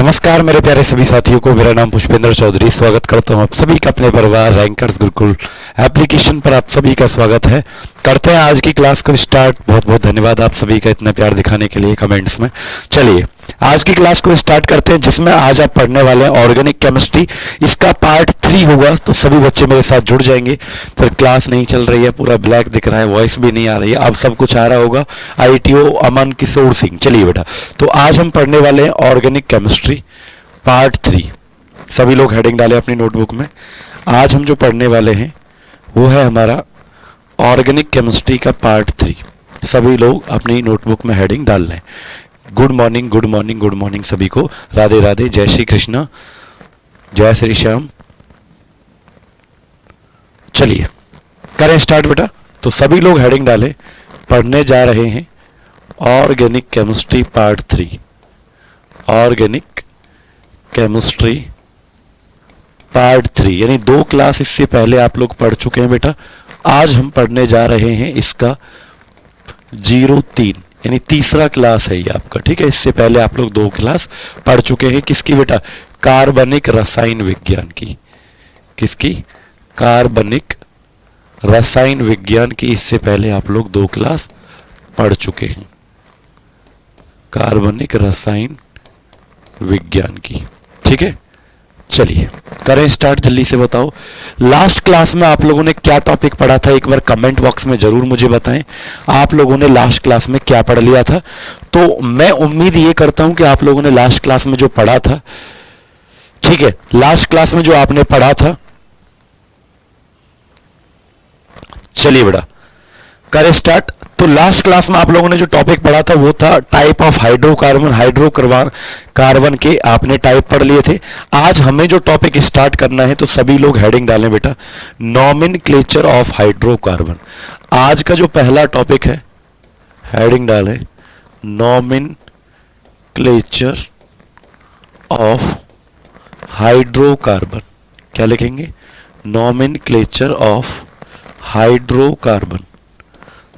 नमस्कार मेरे प्यारे सभी साथियों को। मेरा नाम पुष्पेंद्र चौधरी। स्वागत करता हूं आप सभी का अपने परिवार रैंकर्स गुरुकुल एप्लीकेशन पर। आप सभी का स्वागत है। करते हैं आज की क्लास को स्टार्ट। बहुत बहुत धन्यवाद आप सभी का इतना प्यार दिखाने के लिए कमेंट्स में। चलिए आज की क्लास को स्टार्ट करते हैं, जिसमें आज आप पढ़ने वाले हैं ऑर्गेनिक केमिस्ट्री। इसका पार्ट 3 होगा, तो सभी बच्चे मेरे साथ जुड़ जाएंगे। फिर क्लास नहीं चल रही है, पूरा ब्लैक दिख रहा है, वॉइस भी नहीं आ रही है, अब सब कुछ आ रहा होगा। ITO अमन किशोर सिंह। चलिए बेटा, तो आज हम पढ़ने वाले हैं ऑर्गेनिक केमिस्ट्री पार्ट 3। सभी लोग हेडिंग डालें अपनी नोटबुक में। आज हम जो पढ़ने वाले हैं वो है हमारा ऑर्गेनिक केमिस्ट्री का पार्ट 3। सभी लोग अपनी नोटबुक में हेडिंग डाल लें। Good morning, good morning, good morning सभी को। राधे राधे, जय श्री कृष्ण, जय श्री श्याम। चलिए करें स्टार्ट बेटा। तो सभी लोग हेडिंग डालें। पढ़ने जा रहे हैं organic chemistry part 3। Organic chemistry part 3 यानी 2 क्लास इससे पहले आप लोग पढ़ चुके हैं बेटा। आज हम पढ़ने जा रहे हैं इसका 03 यानी तीसरा क्लास है ये आपका। ठीक है, इससे पहले आप लोग 2 क्लास पढ़ चुके हैं। किसकी बेटा? कार्बनिक रसायन विज्ञान की। किसकी? कार्बनिक रसायन विज्ञान की। इससे पहले आप लोग 2 क्लास पढ़ चुके हैं कार्बनिक रसायन विज्ञान की। ठीक है, चलिए करें स्टार्ट। जल्दी से बताओ लास्ट क्लास में आप लोगों ने क्या टॉपिक पढ़ा था। एक बार कमेंट बॉक्स में जरूर मुझे बताएं आप लोगों ने लास्ट क्लास में क्या पढ़ लिया था। तो मैं उम्मीद ये करता हूं कि आप लोगों ने लास्ट क्लास में जो पढ़ा था, ठीक है, लास्ट क्लास में जो आपने पढ़ा था। चलिए बेटा करें स्टार्ट। तो लास्ट क्लास में आप लोगों ने जो टॉपिक पढ़ा था वो था टाइप ऑफ हाइड्रोकार्बन। हाइड्रोकार्बन के आपने टाइप पढ़ लिए थे। आज हमें जो टॉपिक स्टार्ट करना है, तो सभी लोग हेडिंग डालें बेटा, नॉमेनक्लेचर ऑफ हाइड्रोकार्बन। आज का जो पहला टॉपिक है, हेडिंग डालें नॉमेनक्लेचर ऑफ हाइड्रोकार्बन। क्या लिखेंगे? Nomenclature of hydrocarbon.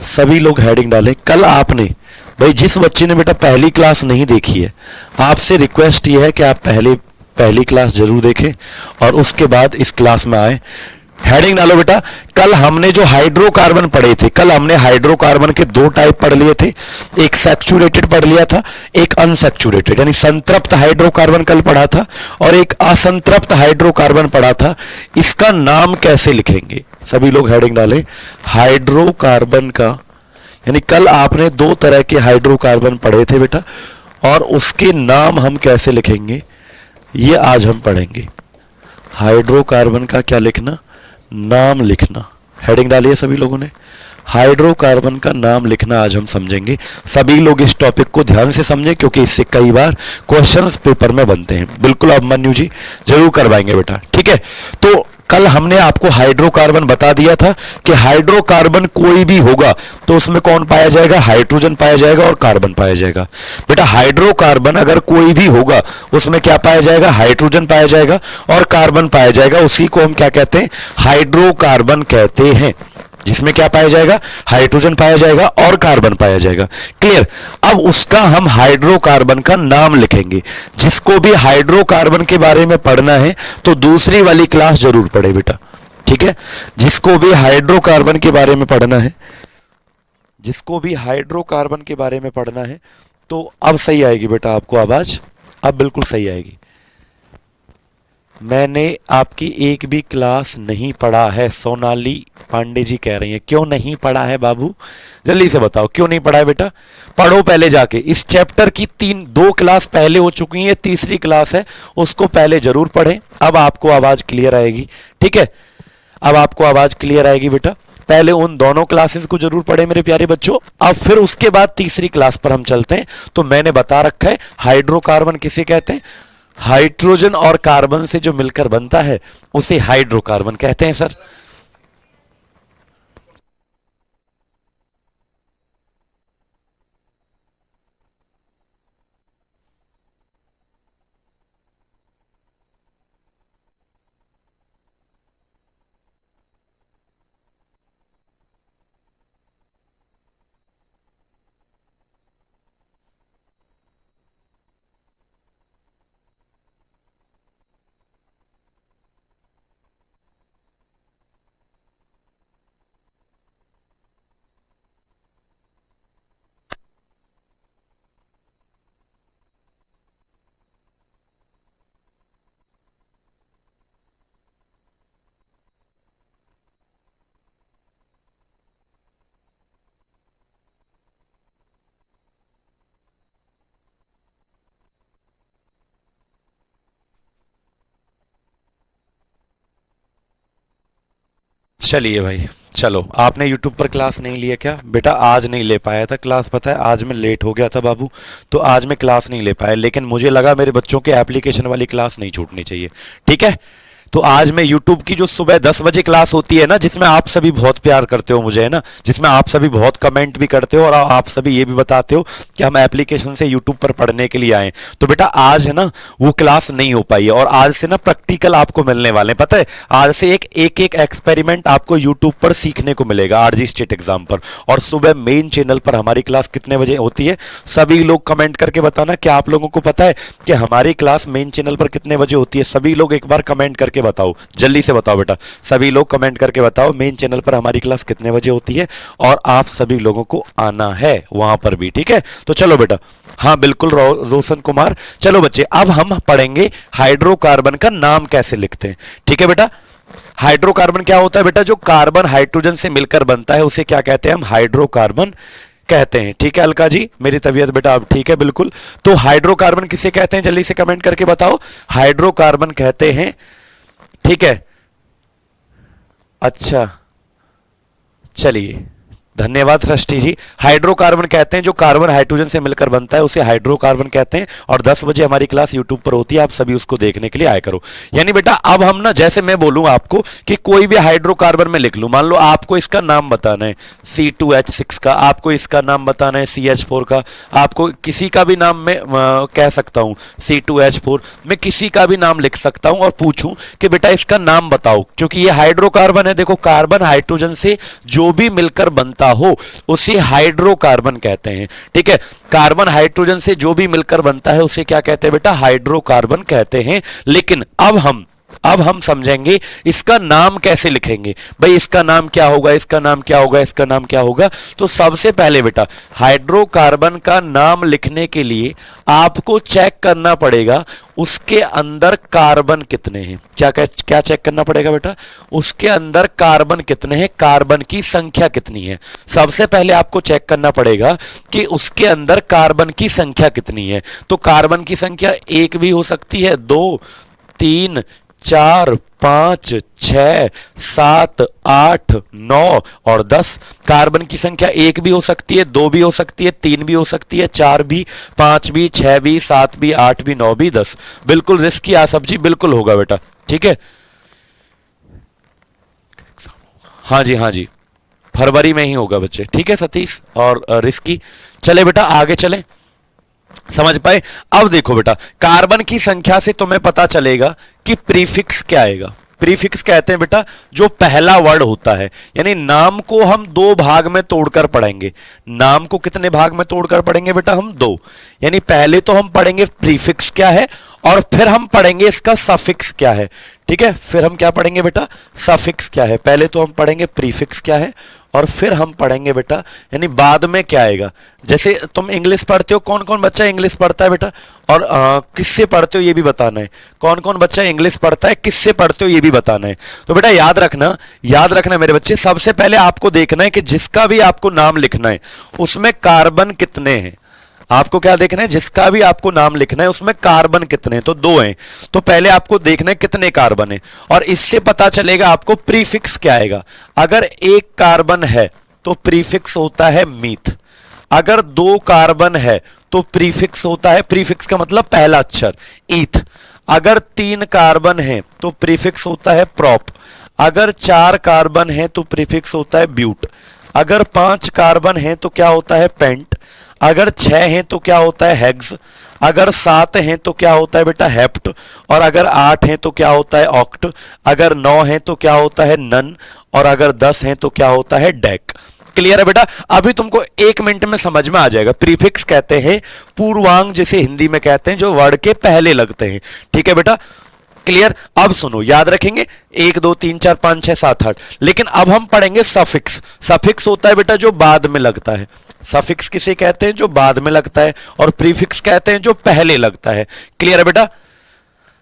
सभी लोग हेडिंग डालें। कल आपने भाई जिस बच्चे ने बेटा पहली क्लास नहीं देखी है, आपसे रिक्वेस्ट ये है कि आप पहली क्लास जरूर देखें और उसके बाद इस क्लास में आए। हेडिंग डालो बेटा। कल हमने जो हाइड्रोकार्बन पढ़े थे, कल हमने हाइड्रोकार्बन के 2 टाइप पढ़ लिए थे। एक सैचुरेटेड पढ़ लिया था, एक अनसैचुरेटेड यानी संतृप्त हाइड्रोकार्बन कल पढ़ा था, और एक असंतृप्त हाइड्रोकार्बन पढ़ा था। इसका नाम कैसे लिखेंगे? सभी लोग हेडिंग डालें हाइड्रोकार्बन का। यानी कल आपने 2 तरह के हाइड्रोकार्बन पढ़े थे बेटा, और उसके नाम हम कैसे लिखेंगे ये आज हम पढ़ेंगे। हाइड्रोकार्बन का क्या लिखना? नाम लिखना। हेडिंग डालिए सभी लोगों ने। हाइड्रोकार्बन का नाम लिखना आज हम समझेंगे। सभी लोग इस टॉपिक को ध्यान से समझें, क्योंकि इससे कई बार क्वेश्चंस पेपर में बनते हैं। बिल्कुल अभिमन्यु जी जरूर करवाएंगे बेटा। ठीक है, तो कल हमने आपको हाइड्रोकार्बन बता दिया था कि हाइड्रोकार्बन कोई भी होगा तो उसमें कौन पाया जाएगा? हाइड्रोजन पाया जाएगा और कार्बन पाया जाएगा। बेटा हाइड्रोकार्बन अगर कोई भी होगा उसमें क्या पाया जाएगा? हाइड्रोजन पाया जाएगा और कार्बन पाया जाएगा। उसी को हम क्या कहते हैं? हाइड्रोकार्बन कहते हैं। जिसमें क्या पाया जाएगा? हाइड्रोजन पाया जाएगा और कार्बन पाया जाएगा। क्लियर? अब उसका हम हाइड्रोकार्बन का नाम लिखेंगे। जिसको भी हाइड्रोकार्बन के बारे में पढ़ना है तो दूसरी वाली क्लास जरूर पढ़े बेटा। ठीक है, जिसको भी हाइड्रोकार्बन के बारे में पढ़ना है, जिसको भी हाइड्रोकार्बन के बारे में पढ़ना है, तो अब सही आएगी बेटा आपको आवाज, अब बिल्कुल सही आएगी। मैंने आपकी एक भी क्लास नहीं पढ़ा है, सोनाली पांडे जी कह रही हैं। क्यों नहीं पढ़ा है बाबू? जल्दी से बताओ क्यों नहीं पढ़ा है बेटा। पढ़ो पहले जाके। इस चैप्टर की 2 क्लास पहले हो चुकी है, तीसरी क्लास है, उसको पहले जरूर पढ़ें। अब आपको आवाज क्लियर आएगी। ठीक है, अब आपको आवाज क्लियर आएगी बेटा। पहले उन दोनों क्लासेस को जरूर पढ़े मेरे प्यारे बच्चों। अब फिर उसके बाद तीसरी क्लास पर हम चलते हैं। तो मैंने बता रखा है हाइड्रोकार्बन किसे कहते हैं? हाइड्रोजन और कार्बन से जो मिलकर बनता है उसे हाइड्रोकार्बन कहते हैं सर। चलिए भाई, चलो आपने यूट्यूब पर क्लास नहीं लिया क्या बेटा? आज नहीं ले पाया था क्लास, पता है आज मैं लेट हो गया था बाबू, तो आज मैं क्लास नहीं ले पाया, लेकिन मुझे लगा मेरे बच्चों के एप्लीकेशन वाली क्लास नहीं छूटनी चाहिए, ठीक है। तो आज मैं YouTube की जो सुबह 10 बजे क्लास होती है ना, जिसमें आप सभी बहुत प्यार करते हो मुझे, है ना, जिसमें आप सभी बहुत कमेंट भी करते हो और आप सभी ये भी बताते हो कि हम एप्लीकेशन से YouTube पर पढ़ने के लिए आए, तो बेटा आज है ना वो क्लास नहीं हो पाई है। और आज से ना प्रैक्टिकल आपको मिलने वाले हैं, पता है आज से एक एक एक्सपेरिमेंट आपको YouTube पर सीखने को मिलेगा आरजी स्टेट एग्जाम पर। और सुबह मेन चैनल पर हमारी क्लास कितने बजे होती है? सभी लोग कमेंट करके बताना क्या आप लोगों को पता है कि हमारी क्लास मेन चैनल पर कितने बजे होती है? सभी लोग एक बार कमेंट करके बताओ, जल्दी से बताओ बेटा, सभी लोग कमेंट करके बताओ मेन चैनल पर हमारी क्लास कितने बजे होती है, और आप सभी लोगों को आना है वहां पर भी, ठीक है। तो चलो बेटा, हाँ बिल्कुल रोशन कुमार। चलो बच्चे, अब हम पढ़ेंगे हाइड्रोकार्बन का नाम कैसे लिखते हैं, ठीक है बेटा। हाइड्रोकार्बन क्या होता है बेटा? जो कार्बन हाइड्रोजन से मिलकर बनता है उसे क्या कहते हैं? हम हाइड्रोकार्बन कहते हैं, ठीक है। अलका जी मेरी तबीयत बेटा अब ठीक है बिल्कुल। तो हाइड्रोकार्बन किसे कहते हैं? जल्दी से कमेंट करके बताओ। हाइड्रोकार्बन कहते हैं, ठीक है। अच्छा चलिए, धन्यवाद सृष्टि जी। हाइड्रोकार्बन कहते हैं जो कार्बन हाइड्रोजन से मिलकर बनता है उसे हाइड्रोकार्बन कहते हैं। और 10 बजे हमारी क्लास यूट्यूब पर होती है, आप सभी उसको देखने के लिए आया करो। यानी बेटा अब हम ना, जैसे मैं बोलूं आपको कि कोई भी हाइड्रोकार्बन में लिख लूं, मान लो आपको इसका नाम बताना है C2H6 का, आपको इसका नाम बताना है CH4 का, आपको किसी का भी नाम मैं कह सकता हूं C2H4, मैं किसी का भी नाम लिख सकता हूं और पूछूं कि बेटा इसका नाम बताओ, क्योंकि ये हाइड्रोकार्बन है। देखो कार्बन हाइड्रोजन से जो भी मिलकर बनता हो उसे हाइड्रोकार्बन कहते हैं, ठीक है। कार्बन हाइड्रोजन से जो भी मिलकर बनता है उसे क्या कहते हैं बेटा? हाइड्रोकार्बन कहते हैं। लेकिन अब हम समझेंगे इसका नाम कैसे लिखेंगे। भाई इसका नाम क्या होगा, इसका नाम क्या होगा, इसका नाम क्या होगा? तो सबसे पहले बेटा हाइड्रोकार्बन का नाम लिखने के लिए आपको चेक करना पड़ेगा उसके अंदर कार्बन कितने हैं। क्या चेक करना पड़ेगा बेटा? उसके अंदर कार्बन कितने हैं, कार्बन की संख्या कितनी है। सबसे पहले आपको चेक करना पड़ेगा कि उसके अंदर कार्बन की संख्या कितनी है। तो कार्बन की संख्या 1 भी हो सकती है, 2, 3, 4, 5, 6, 7, 8, 9 और 10। कार्बन की संख्या 1 भी हो सकती है, 2 भी हो सकती है, 3 भी हो सकती है, 4 भी, 5 भी, 6 भी, 7 भी, 8 भी, 9 भी, 10। बिल्कुल रिस्की आसफ जी, बिल्कुल होगा बेटा, ठीक है। हाँ जी हाँ जी, फरवरी में ही होगा बच्चे, ठीक है सतीश और रिस्की। चले बेटा आगे चले, समझ पाए? अब देखो बेटा कार्बन की संख्या से तुम्हें पता चलेगा कि प्रीफिक्स क्या आएगा। प्रीफिक्स कहते हैं बेटा जो पहला वर्ड होता है, यानी नाम को हम 2 भाग में तोड़कर पढ़ेंगे। नाम को कितने भाग में तोड़कर पढ़ेंगे बेटा? हम 2। यानी पहले तो हम पढ़ेंगे प्रीफिक्स क्या है और फिर हम पढ़ेंगे इसका सफिक्स क्या है, ठीक है। फिर हम क्या पढ़ेंगे बेटा? सफिक्स क्या है। पहले तो हम पढ़ेंगे प्रीफिक्स क्या है और फिर हम पढ़ेंगे बेटा यानी बाद में क्या आएगा। जैसे तुम इंग्लिश पढ़ते हो, कौन कौन बच्चा इंग्लिश पढ़ता है बेटा? और किससे पढ़ते हो ये भी बताना है। कौन कौन बच्चा इंग्लिश पढ़ता है, किससे पढ़ते हो ये भी बताना है। तो बेटा याद रखना मेरे बच्चे, सबसे पहले आपको देखना है कि जिसका भी आपको नाम लिखना है उसमें कार्बन कितने हैं। आपको क्या देखना है? जिसका भी आपको नाम लिखना है उसमें कार्बन कितने हैं, तो 2 हैं। तो पहले आपको देखना है कितने कार्बन है और इससे पता चलेगा आपको प्रीफिक्स क्या आएगा। अगर 1 कार्बन है तो प्रीफिक्स होता है मीथ। अगर 2 कार्बन है तो प्रीफिक्स होता है, प्रीफिक्स का मतलब पहला अक्षर, ईथ। अगर 3 कार्बन है तो प्रीफिक्स होता है प्रॉप। अगर 4 कार्बन है तो प्रीफिक्स होता है ब्यूट। अगर 5 कार्बन है तो क्या होता है? पेंट। अगर 6 हैं तो क्या होता है? हेक्स। अगर 7 हैं तो क्या होता है बेटा? हेप्ट। और अगर 8 हैं तो क्या होता है? ऑक्ट। अगर 9 हैं तो क्या होता है? नन। और अगर 10 हैं तो क्या होता है? डेक। क्लियर है बेटा? अभी तुमको 1 मिनट में समझ में आ जाएगा। प्रीफिक्स कहते हैं पूर्वांग, जिसे हिंदी में कहते हैं जो वर्ड के पहले लगते हैं, ठीक है बेटा? क्लियर? अब सुनो, याद रखेंगे 1 2 3 4 5 6 7 8। लेकिन अब हम पढ़ेंगे सफिक्स। सफिक्स होता है बेटा जो बाद में लगता है। सफिक्स किसे कहते हैं? जो बाद में लगता है। और प्रीफिक्स कहते हैं जो पहले लगता है। क्लियर है बेटा?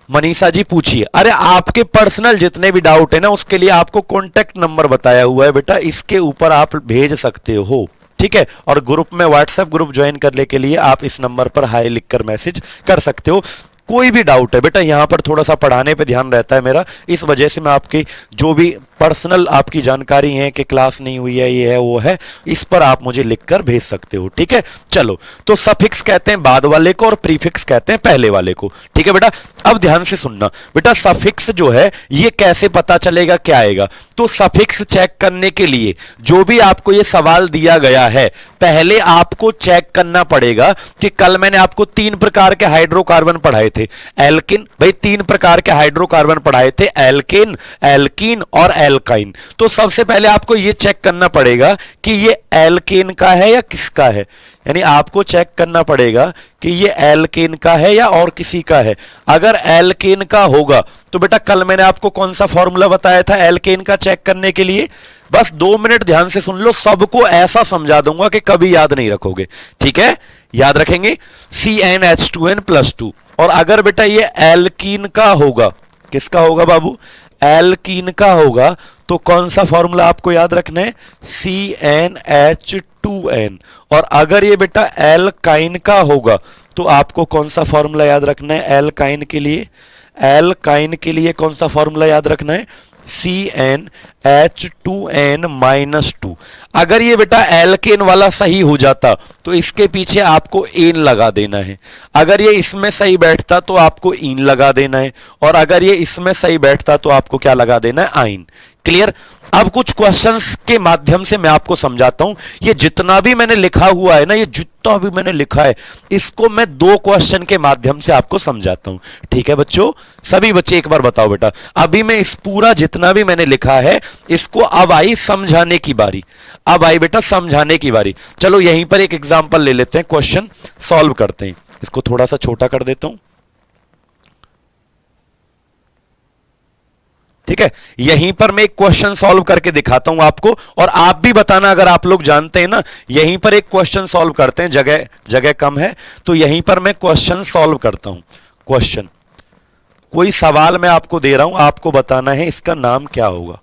मनीषा जी पूछिए। अरे आपके पर्सनल जितने भी डाउट है ना उसके लिए आपको कॉन्टेक्ट नंबर बताया हुआ है बेटा, इसके ऊपर आप भेज सकते हो, ठीक है। और ग्रुप में, व्हाट्सएप ग्रुप ज्वाइन करने के लिए आप इस नंबर पर हाई लिखकर मैसेज कर सकते हो। कोई भी डाउट है बेटा, यहां पर थोड़ा सा पढ़ाने पे ध्यान रहता है मेरा, इस वजह से मैं आपकी जो भी पर्सनल आपकी जानकारी है कि क्लास नहीं हुई है, ये है वो है, इस पर आप मुझे लिखकर भेज सकते हो। ठीक है, चलो, तो सफिक्स कहते हैं बाद वाले को और प्रीफिक्स कहते हैं पहले वाले को। ठीक है बेटा, अब ध्यान से सुनना बेटा, सफिक्स जो है ये कैसे पता चलेगा क्या आएगा। तो सफिक्स चेक करने के लिए जो भी आपको ये सवाल दिया गया है, पहले आपको चेक करना पड़ेगा कि कल मैंने आपको 3 प्रकार के हाइड्रोकार्बन पढ़ाए थे। एल्किन, भाई 3 प्रकार के हाइड्रोकार्बन पढ़ाए थे, एल्किन, एल्कीन और एल्काइन। तो सबसे पहले आपको यह चेक करना पड़ेगा कि ये एल्केन का है या किसका है, यानी आपको चेक करना पड़ेगा कि ये एल्केन का है या और किसी का है। अगर एल्केन का होगा तो बेटा कल मैंने आपको कौन सा फॉर्मूला बताया था एल्केन का चेक करने के लिए, बस 2 मिनट ध्यान से सुन लो, सबको ऐसा समझा दूंगा कि कभी याद नहीं रखोगे। ठीक है, याद रखेंगे CnH2n+2। और अगर बेटा ये एल्कीन का होगा, किसका होगा बाबू, एल्कीन का होगा, तो कौन सा फॉर्मूला आपको याद रखना है, CnH2n। और अगर ये बेटा एल्काइन का होगा तो आपको कौन सा फॉर्मूला याद रखना है एल्काइन के लिए, एल्काइन के लिए कौन सा फॉर्मूला याद रखना है, CnH2n-2। अगर ये बेटा एल्केन वाला सही हो जाता तो इसके पीछे आपको एन लगा देना है, अगर ये इसमें सही बैठता तो आपको इन लगा देना है, और अगर ये इसमें सही बैठता तो आपको क्या लगा देना है, आइन। क्लियर। अब कुछ क्वेश्चंस के माध्यम से मैं आपको समझाता हूं। ये जितना भी मैंने लिखा हुआ है ना, ये जितना भी मैंने लिखा है, इसको मैं 2 क्वेश्चन के माध्यम से आपको समझाता हूं। ठीक है बच्चों, सभी बच्चे एक बार बताओ बेटा, अभी मैं इस पूरा जितना भी मैंने लिखा है इसको अब आई समझाने की बारी, अब आई बेटा समझाने की बारी। चलो यहीं पर एक एग्जांपल ले लेते हैं, क्वेश्चन सॉल्व करते हैं। इसको थोड़ा सा छोटा कर देता हूं। ठीक है, यहीं पर मैं एक क्वेश्चन सॉल्व करके दिखाता हूं आपको, और आप भी बताना अगर आप लोग जानते हैं ना। यहीं पर एक क्वेश्चन सॉल्व करते हैं, जगह जगह कम है तो यहीं पर मैं क्वेश्चन सॉल्व करता हूं। क्वेश्चन, कोई सवाल मैं आपको दे रहा हूं, आपको बताना है इसका नाम क्या होगा।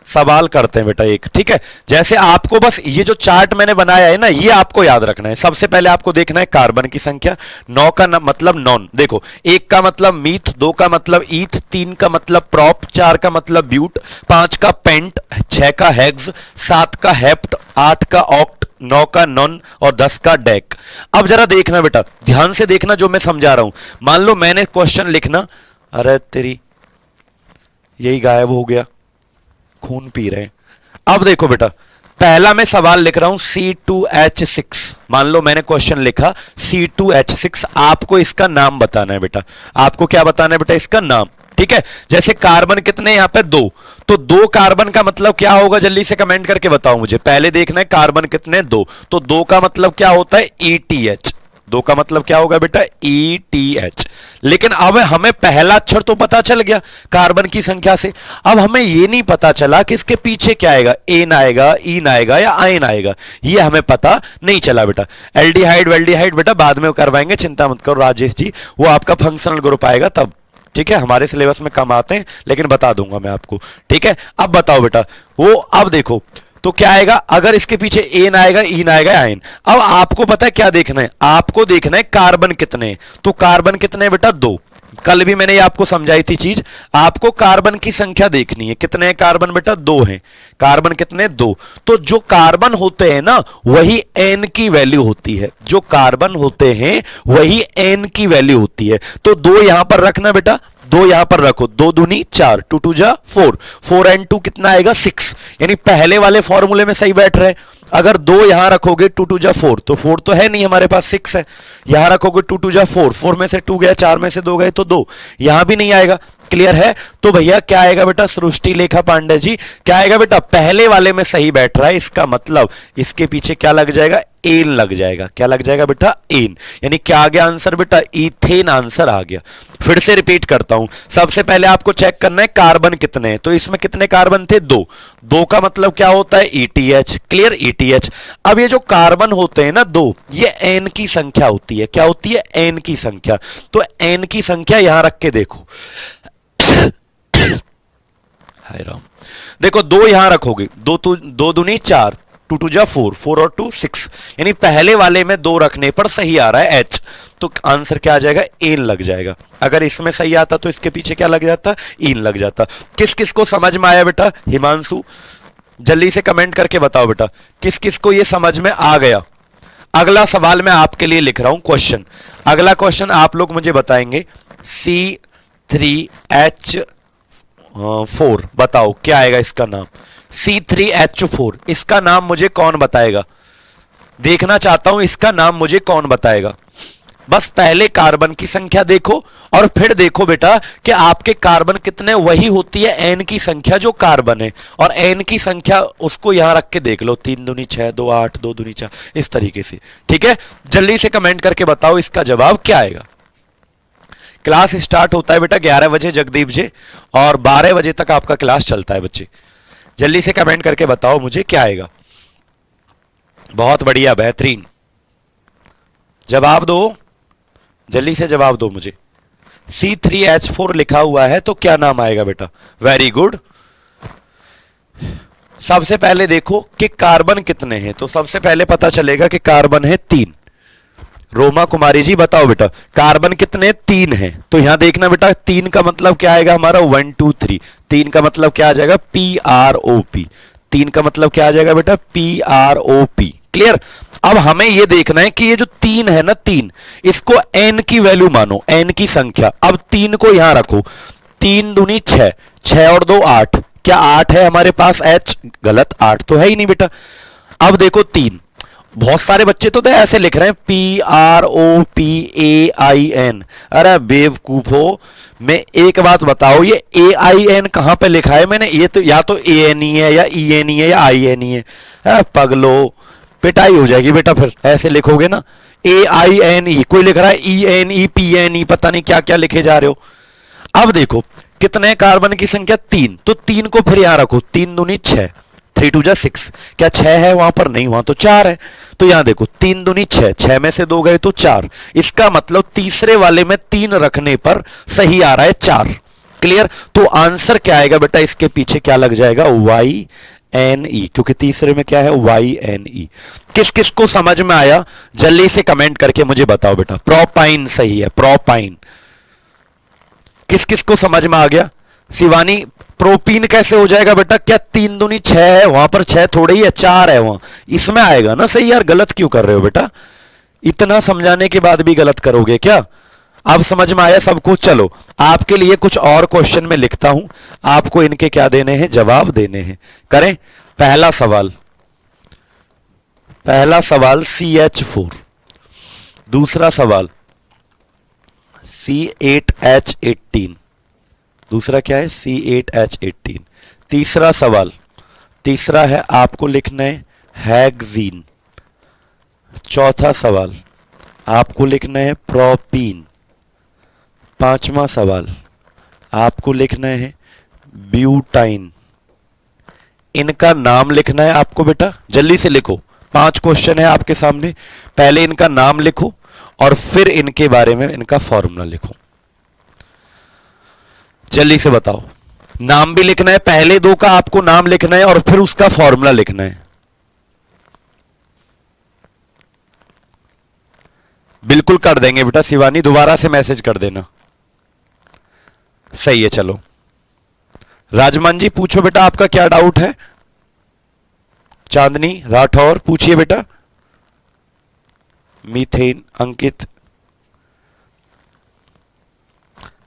सवाल करते हैं बेटा एक, ठीक है। जैसे आपको बस ये जो चार्ट मैंने बनाया है ना, ये आपको याद रखना है। सबसे पहले आपको देखना है कार्बन की संख्या, 9 का मतलब नॉन, देखो 1 का मतलब मीथ, 2 का मतलब ईथ, 3 का मतलब प्रॉप, 4 का मतलब ब्यूट, 5 का पेंट, 6 का हेक्स, 7 का हेप्ट, 8 का ऑक्ट, 9 का नॉन और 10 का डेक। अब जरा देखना बेटा, ध्यान से देखना जो मैं समझा रहा हूं। मान लो मैंने क्वेश्चन लिखना, अरे तेरी यही गायब हो गया, खून पी रहे हैं। अब देखो बेटा, पहला मैं सवाल लिख रहा हूं C2H6, मान लो मैंने क्वेश्चन लिखा C2H6, आपको इसका नाम बताना है बेटा। आपको क्या बताना है बेटा, इसका नाम। ठीक है, जैसे कार्बन कितने यहां पे 2, तो 2 कार्बन का मतलब क्या होगा, जल्दी से कमेंट करके बताओ मुझे। पहले देखना है कार्बन कितने, 2, तो 2 का मतलब क्या होता है, ETH। 2 का मतलब क्या होगा बेटा, ETH। लेकिन अब हमें पहला अक्षर तो पता चल गया कार्बन की संख्या से, अब हमें यह नहीं पता चला कि इसके पीछे क्या आएगा, एन आएगा, ईन आएगा या आयन आएगा, यह हमें पता नहीं चला बेटा। एल्डिहाइड वेल्डिहाइड बेटा बाद में करवाएंगे, चिंता मत करो राजेश जी, वो आपका फंक्शनल ग्रुप आएगा तब। ठीक है, हमारे सिलेबस में कम आते हैं लेकिन बता दूंगा मैं आपको। ठीक है, अब बताओ बेटा, वो अब देखो तो क्या आएगा, अगर इसके पीछे एन आएगा, ईन आएगा, आयन। अब आपको पता है क्या देखना है, आपको देखना है कार्बन कितने, तो कार्बन कितने बेटा, 2। कल भी मैंने ये आपको समझाई थी चीज, आपको कार्बन की संख्या देखनी है, कितने हैं कार्बन बेटा, 2 हैं। कार्बन कितने, 2। तो जो कार्बन होते हैं ना वही एन की वैल्यू होती है, जो कार्बन होते हैं वही एन की वैल्यू होती है। तो 2 यहां पर रखना बेटा, 2 यहां पर रखो, 2 दूनी 4, 2 2 जा 4, 4 and 2 कितना आएगा, 6। यानी पहले वाले फॉर्मूले में सही बैठ रहे हैं। अगर 2 यहां रखोगे 2 2 जा 4, तो 4 तो है नहीं हमारे पास, 6 है। यहां रखोगे 2 2 जा 4, 4 में से 2 गया, 4 में से 2 गए तो 2, यहां भी नहीं आएगा। क्लियर है, तो भैया क्या आएगा बेटा, सृष्टि लेखा पांडे जी क्या आएगा बेटा, पहले वाले में सही बैठ रहा है, इसका मतलब इसके पीछे क्या लग जाएगा, एन लग जाएगा। क्या लग जाएगा बेटा, एन। यानी क्या आ गया आंसर बेटा, इथेन आंसर आ गया। फिर से रिपीट करता हूं, सबसे पहले आपको चेक करना है कार्बन कितने हैं, तो इसमें कितने कार्बन थे, 2। 2 का मतलब क्या होता है, ETH। Clear, ETH। अब ये जो कार्बन होते हैं ना 2, ये एन की संख्या होती है। क्या होती है, एन की संख्या। तो एन की संख्या यहां रख के देखो, हाय राम, देखो 2 यहां रखोगे, 2 दूनी 4, टू टू जा 4, 4 और 2 6, यानी पहले वाले में 2 रखने पर सही आ रहा है H, तो आंसर क्या आ जाएगा, एन लग जाएगा। अगर इसमें सही आता तो इसके पीछे क्या लग जाता, इन लग जाता। किस किस को समझ में आया बेटा, हिमांशु जल्दी से कमेंट करके बताओ बेटा, किस किस को ये समझ में आ गया। अगला सवाल मैं आपके लिए लिख रहा हूं क्वेश्चन। अगला क्वेश्चन आप लोग मुझे बताएंगे, C3H4 बताओ क्या आएगा इसका नाम। C3H4 इसका नाम मुझे कौन बताएगा, देखना चाहता हूं इसका नाम मुझे कौन बताएगा। बस पहले कार्बन की संख्या देखो और फिर देखो बेटा कि आपके कार्बन कितने, वही होती है एन की संख्या जो कार्बन है, और एन की संख्या उसको यहां रख के देख लो, 3 दूनी 6, 2 8, 2 दूनी 4, इस तरीके से। ठीक है, जल्दी से कमेंट करके बताओ इसका जवाब क्या आएगा। क्लास स्टार्ट होता है बेटा 11 बजे जगदीप जी, और 12 बजे तक आपका क्लास चलता है बच्चे। जल्दी से कमेंट करके बताओ मुझे क्या आएगा। बहुत बढ़िया, बेहतरीन, जवाब दो, जल्दी से जवाब दो मुझे। C3H4 लिखा हुआ है तो क्या नाम आएगा बेटा, वेरी गुड। सबसे पहले देखो कि कार्बन कितने हैं, तो सबसे पहले पता चलेगा कि कार्बन है 3। रोमा कुमारी जी बताओ बेटा कार्बन कितने, 3 हैं। तो यहां देखना बेटा 3 का मतलब क्या आएगा हमारा, 1 2 3। 3 का मतलब क्या आ जाएगा, PROP। 3 का मतलब क्या आ जाएगा बेटा, PROP। क्लियर। अब हमें यह देखना है कि ये जो 3 है ना, 3 इसको n की वैल्यू मानो, n की संख्या। अब 3 को यहां रखो, 3 दूनी 6, 6 और 2 8, क्या 8 है हमारे पास H, गलत, 8 तो है ही नहीं बेटा। अब देखो 3, बहुत सारे बच्चे तो ऐसे लिख रहे हैं PROPAIN। अरे बेवकूफ हो, मैं एक बात बताओ, ये AIN कहां पे लिखा है मैंने, ये तो या तो ANE है या ENE है या INE है। पगलो, पिटाई हो जाएगी बेटा फिर ऐसे लिखोगे ना। AINE, कोई लिख रहा है ENE PNE, पता नहीं क्या क्या लिखे जा रहे हो। अब देखो कितने कार्बन की संख्या, 3, तो 3 को फिर यहां रखो, 3 दूनी 6, 3 2 जा 6, क्या 6 है वहां पर, नहीं, वहां तो 4 है। तो यहां देखो 3 दूनी 6, 6 में से 2 गए तो 4, इसका मतलब तीसरे वाले में 3 रखने पर सही आ रहा है 4। क्लियर। तो आंसर क्या आएगा बेटा, इसके पीछे क्या लग जाएगा, YNE, क्योंकि तीसरे में क्या है, YNE। किस किस को समझ में आया जल्दी से कमेंट करके मुझे बताओ बेटा। प्रोपाइन सही है, प्रोपाइन। किस किस को समझ में आ गया। शिवानी प्रोपीन कैसे हो जाएगा बेटा, क्या 3 दूनी 6 है, वहां पर 6 थोड़ी ही है, 4 है वहां, इसमें आएगा ना सही। यार गलत क्यों कर रहे हो बेटा, इतना समझाने के बाद भी गलत करोगे क्या। अब समझ में आया सबको। चलो आपके लिए कुछ और क्वेश्चन में लिखता हूं, आपको इनके क्या देने हैं, जवाब देने हैं। करें पहला सवाल, पहला सवाल CH4, दूसरा सवाल C8H18, दूसरा क्या है, C8H18। तीसरा सवाल, तीसरा है आपको लिखना है हेक्सीन। चौथा सवाल आपको लिखना है प्रोपीन। पांचवा सवाल आपको लिखना है ब्यूटाइन। इनका नाम लिखना है आपको बेटा, जल्दी से लिखो, 5 क्वेश्चन है आपके सामने। पहले इनका नाम लिखो और फिर इनके बारे में इनका फॉर्मूला लिखो। जल्दी से बताओ, नाम भी लिखना है, पहले 2 का आपको नाम लिखना है और फिर उसका फॉर्मूला लिखना है। बिल्कुल कर देंगे बेटा शिवानी, दोबारा से मैसेज कर देना। सही है, चलो राजमान जी पूछो बेटा आपका क्या डाउट है। चांदनी राठौर पूछिए बेटा। मीथेन, अंकित,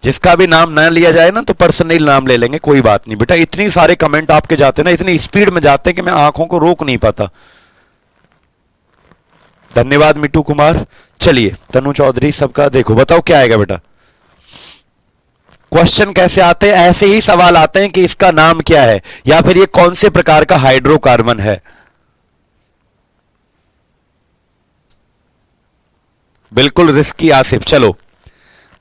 जिसका भी नाम ना लिया जाए ना तो पर्सनल नाम ले लेंगे, कोई बात नहीं बेटा। इतनी सारे कमेंट आपके जाते ना, इतनी स्पीड में जाते हैं कि मैं आंखों को रोक नहीं पाता। धन्यवाद मिट्टू कुमार। चलिए तनु चौधरी, सबका देखो, बताओ क्या आएगा बेटा। क्वेश्चन कैसे आते हैं, ऐसे ही सवाल आते हैं कि इसका नाम क्या है या फिर ये कौन से प्रकार का हाइड्रोकार्बन है। बिल्कुल रिस्की आसिफ। चलो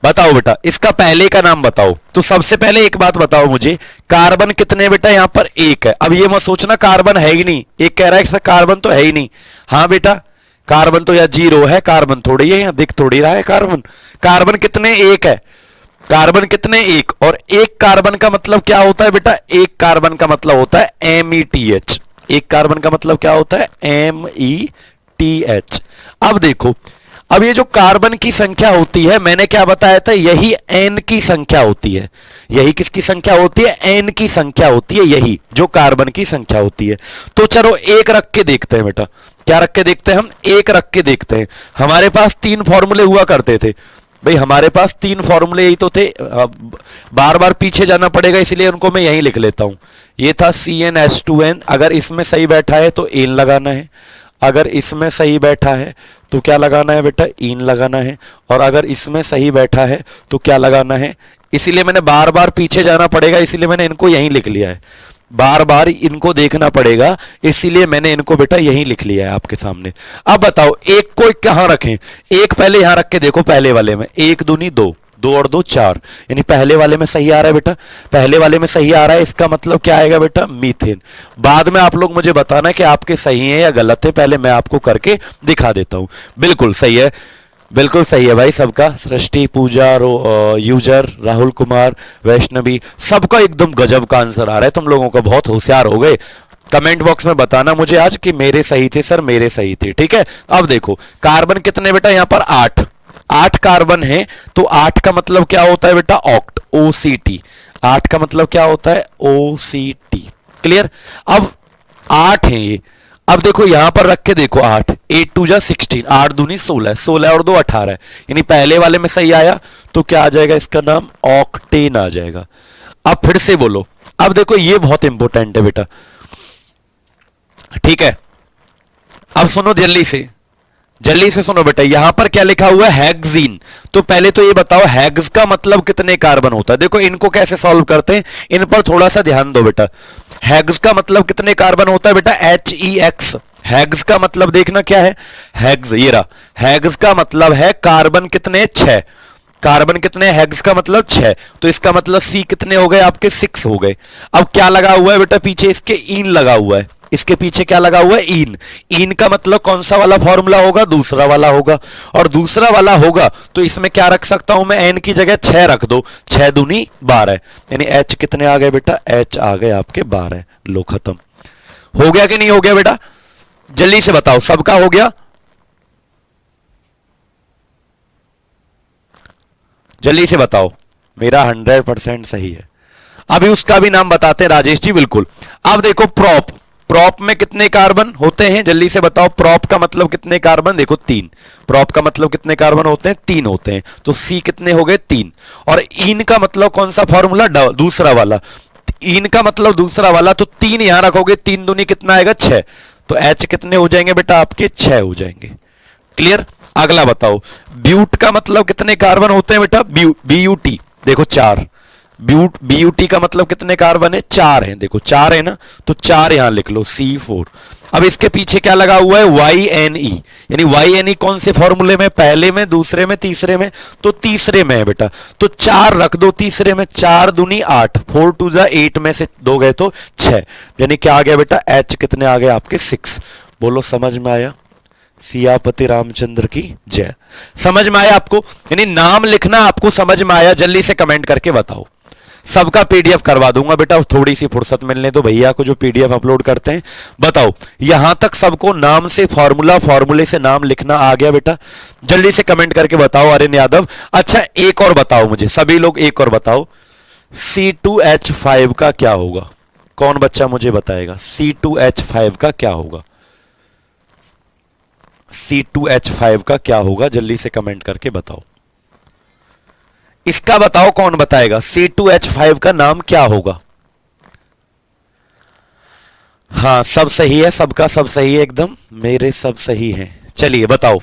बताओ बेटा इसका पहले का नाम बताओ। तो सबसे पहले एक बात बताओ मुझे, कार्बन कितने बेटा, यहां पर 1 है। अब ये मत सोचना कार्बन है ही नहीं, एक कह रहा है कि कार्बन तो है ही नहीं। हाँ बेटा कार्बन तो या 0 है, कार्बन थोड़ी है, यहां दिख थोड़ी रहा है कार्बन। कार्बन कितने, 1 है। कार्बन कितने, 1। और 1 कार्बन का मतलब क्या होता है बेटा, 1 कार्बन का मतलब होता है METH। एक कार्बन का मतलब क्या होता है, METH। अब देखो, अब ये जो कार्बन की संख्या होती है, मैंने क्या बताया था, यही एन की संख्या होती है। यही किसकी संख्या होती है, एन की संख्या होती है, यही जो कार्बन की संख्या होती है। तो चलो एक रख के देखते हैं बेटा, क्या रख के देखते हैं हम, एक रख के देखते हैं। हमारे पास 3 फॉर्मूले हुआ करते थे भाई, हमारे पास 3 फॉर्मूले यही तो थे। बार बार पीछे जाना पड़ेगा, इसलिए उनको मैं यहीं लिख लेता हूं। ये था CnH2n, अगर इसमें सही बैठा है तो एन लगाना है, अगर इसमें सही बैठा है तो क्या लगाना है बेटा, इन लगाना है, और अगर इसमें सही बैठा है तो क्या लगाना है। इसीलिए मैंने बार बार पीछे जाना पड़ेगा, इसीलिए मैंने इनको यहीं लिख लिया है। बार बार इनको देखना पड़ेगा, इसीलिए मैंने इनको बेटा यहीं लिख लिया है आपके सामने। अब बताओ एक को कहां रखें, एक पहले यहां रख के देखो, पहले वाले में 1 दूनी 2, 2 और 2 4, यानी पहले वाले में सही आ रहा है बेटा, पहले वाले में सही आ रहा है, इसका मतलब क्या आएगा बेटा, मीथेन। बाद में आप लोग मुझे बताना कि आपके सही है या गलत है, पहले मैं आपको करके दिखा देता हूं। बिल्कुल सही है, बिल्कुल सही है भाई सबका। सृष्टि, पूजा, यूजर, राहुल कुमार, वैष्णवी, सबका एकदम गजब का आंसर आ रहा है। तुम लोगों को बहुत होशियार हो गए। कमेंट बॉक्स में बताना मुझे आज कि मेरे सही थे सर, मेरे सही थे, ठीक है। अब देखो कार्बन कितने बेटा, यहां पर 8 कार्बन है, तो 8 का मतलब क्या होता है बेटा, ऑक्ट, OCT। 8 का मतलब क्या होता है, OCT। क्लियर। अब 8 है ये, अब देखो यहां पर रख के देखो, 8 8 2 जा 16, 8 दूनी 16, 16 और 2 18, यानी पहले वाले में सही आया तो क्या आ जाएगा, इसका नाम ऑक्टेन आ जाएगा। अब फिर से बोलो, अब देखो ये बहुत इंपॉर्टेंट है बेटा, ठीक है। अब सुनो जल्दी से, जल्दी से सुनो बेटा, यहां पर क्या लिखा हुआ है, हेक्सीन। तो पहले तो ये बताओ हेक्स का मतलब कितने कार्बन होता है। देखो इनको कैसे सॉल्व करते हैं, इन पर थोड़ा सा ध्यान दो बेटा। हेक्स का मतलब कितने कार्बन होता है बेटा, HEX। हेक्स का मतलब देखना क्या है, हेक्स ये रहा, हेक्स का मतलब है कार्बन कितने, 6। कार्बन कितने, हेक्स का मतलब 6, तो इसका मतलब C कितने हो गए आपके, 6 हो गए। अब क्या लगा हुआ है बेटा पीछे, इसके इन लगा हुआ है, इसके पीछे क्या लगा हुआ है, इन। इन का मतलब कौन सा वाला फॉर्मूला होगा, दूसरा वाला होगा, और दूसरा वाला होगा तो इसमें क्या रख सकता हूं मैं, एन की जगह 6 रख दो, 6 दूनी 12, यानी H कितने आ गए बेटा, H आ गए आपके 12। लो खत्म। हो गया कि नहीं हो गया बेटा, जल्दी से बताओ, सबका हो गया, जल्दी से बताओ। मेरा 100% सही है। अभी उसका भी नाम बताते हैं राजेश जी, बिल्कुल। अब देखो प्रोप, प्रोप में कितने कार्बन होते हैं, जल्दी से बताओ। प्रोप का मतलब कितने कार्बन, देखो 3। प्रोप का मतलब कितने कार्बन होते हैं, 3 होते हैं, तो C कितने हो गए, 3। और इन का मतलब कौन सा फॉर्मूला, दूसरा वाला। इन का मतलब दूसरा वाला, तो 3 यहां रखोगे, 3 दूनी कितना आएगा, 6, तो H कितने हो जाएंगे बेटा आपके, 6 हो जाएंगे। क्लियर। अगला बताओ, ब्यूट का मतलब कितने कार्बन होते हैं बेटा, BUT, देखो 4। BUT का मतलब कितने कार्बन है, 4 है, देखो 4 है ना, तो 4 यहां लिख लो, C4। अब इसके पीछे क्या लगा हुआ है, YNE, यानी YNE कौन से फॉर्मूले में, पहले में, दूसरे में, तीसरे में, तो तीसरे में है बेटा, तो 4 रख दो तीसरे में, 4 दूनी 8, 4 2 जा 8 में से 2 गए तो 6, यानी क्या आ गया बेटा, H कितने आ गए आपके, 6। बोलो समझ में आया, सियापति रामचंद्र की जय। समझ में आया आपको, यानी नाम लिखना आपको समझ में आया, जल्दी से कमेंट करके बताओ। सबका PDF करवा दूंगा बेटा, थोड़ी सी फुर्सत मिलने तो भैया को जो PDF अपलोड करते हैं। बताओ यहां तक सबको नाम से फॉर्मूला, फॉर्मूले से नाम लिखना आ गया बेटा, जल्दी से कमेंट करके बताओ। अरिन यादव, अच्छा एक और बताओ मुझे, सभी लोग एक और बताओ, C2H5 का क्या होगा, कौन बच्चा मुझे बताएगा, C2H5 का क्या होगा, C2H5 का क्या होगा, जल्दी से कमेंट करके बताओ। इसका बताओ कौन बताएगा, C2H5 का नाम क्या होगा। हाँ सब सही है, सबका सब सही है एकदम, मेरे सब सही हैं। चलिए बताओ,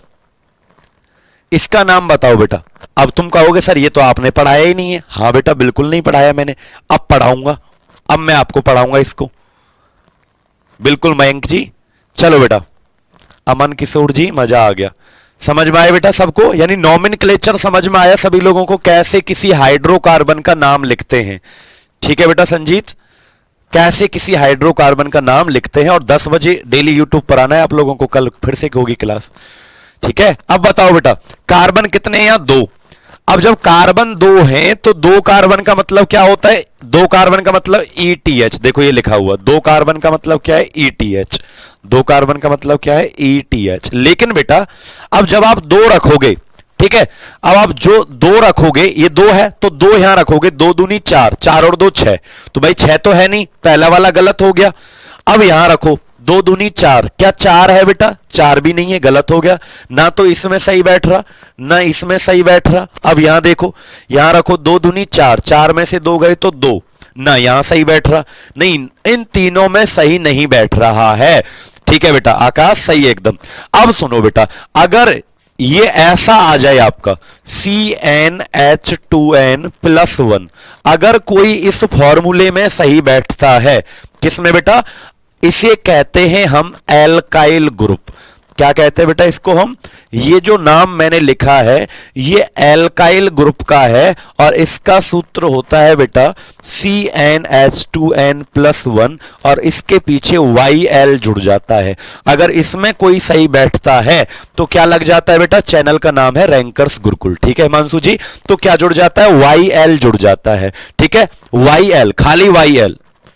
इसका नाम बताओ बेटा। अब तुम कहोगे सर ये तो आपने पढ़ाया ही नहीं है। हाँ बेटा बिल्कुल नहीं पढ़ाया मैंने, अब पढ़ाऊंगा, अब मैं आपको पढ़ाऊंगा इसको, बिल्कुल मयंक जी। चलो बेटा, अमन किशोर जी, मजा आ गया, समझ में आया बेटा सबको, यानी नॉमेनक्लेचर समझ में आया सभी लोगों को, कैसे किसी हाइड्रोकार्बन का नाम लिखते हैं। ठीक है बेटा संजीत, कैसे किसी हाइड्रोकार्बन का नाम लिखते हैं, और 10 बजे डेली यूट्यूब पर आना है आप लोगों को, कल फिर से होगी क्लास। ठीक है। अब बताओ बेटा कार्बन कितने हैं, 2। अब जब कार्बन दो हैं तो दो कार्बन का मतलब क्या होता है? दो कार्बन का मतलब ETH। देखो ये लिखा हुआ, दो कार्बन का मतलब क्या है? ETH। दो कार्बन का मतलब क्या है? ETH। लेकिन बेटा अब जब आप दो रखोगे, ठीक है, अब आप जो दो रखोगे, ये दो है तो दो यहां रखोगे, दो दूनी चार, चार और दो छह, तो भाई छह तो है नहीं, पहला वाला गलत हो गया। अब यहां रखो, दो दूनी चार, क्या चार है बेटा? चार भी नहीं है, गलत हो गया। ना तो इसमें सही बैठ रहा, ना इसमें सही बैठ रहा। अब यहां देखो, यहां रखो दो दूनी चार, चार में से दो गए तो दो, ना यहां सही बैठ रहा, नहीं, इन तीनों में सही नहीं बैठ रहा है। ठीक है बेटा, आकाश सही है एकदम। अब सुनो बेटा, अगर ये ऐसा आ जाए आपका CnH2n+1, अगर कोई इस फॉर्मूले में सही बैठता है, किसमें बेटा? इसे कहते हैं हम एल्काइल ग्रुप। क्या कहते हैं बेटा इसको हम? ये जो नाम मैंने लिखा है ये एल्काइल ग्रुप का है और इसका सूत्र होता है बेटा CnH2n+1 और इसके पीछे YL जुड़ जाता है। अगर इसमें कोई सही बैठता है तो क्या लग जाता है बेटा? चैनल का नाम है रैंकर्स गुरुकुल। ठीक है हिमांशु जी, तो क्या जुड़ जाता है? YL जुड़ जाता है। ठीक है, YL, खाली YL।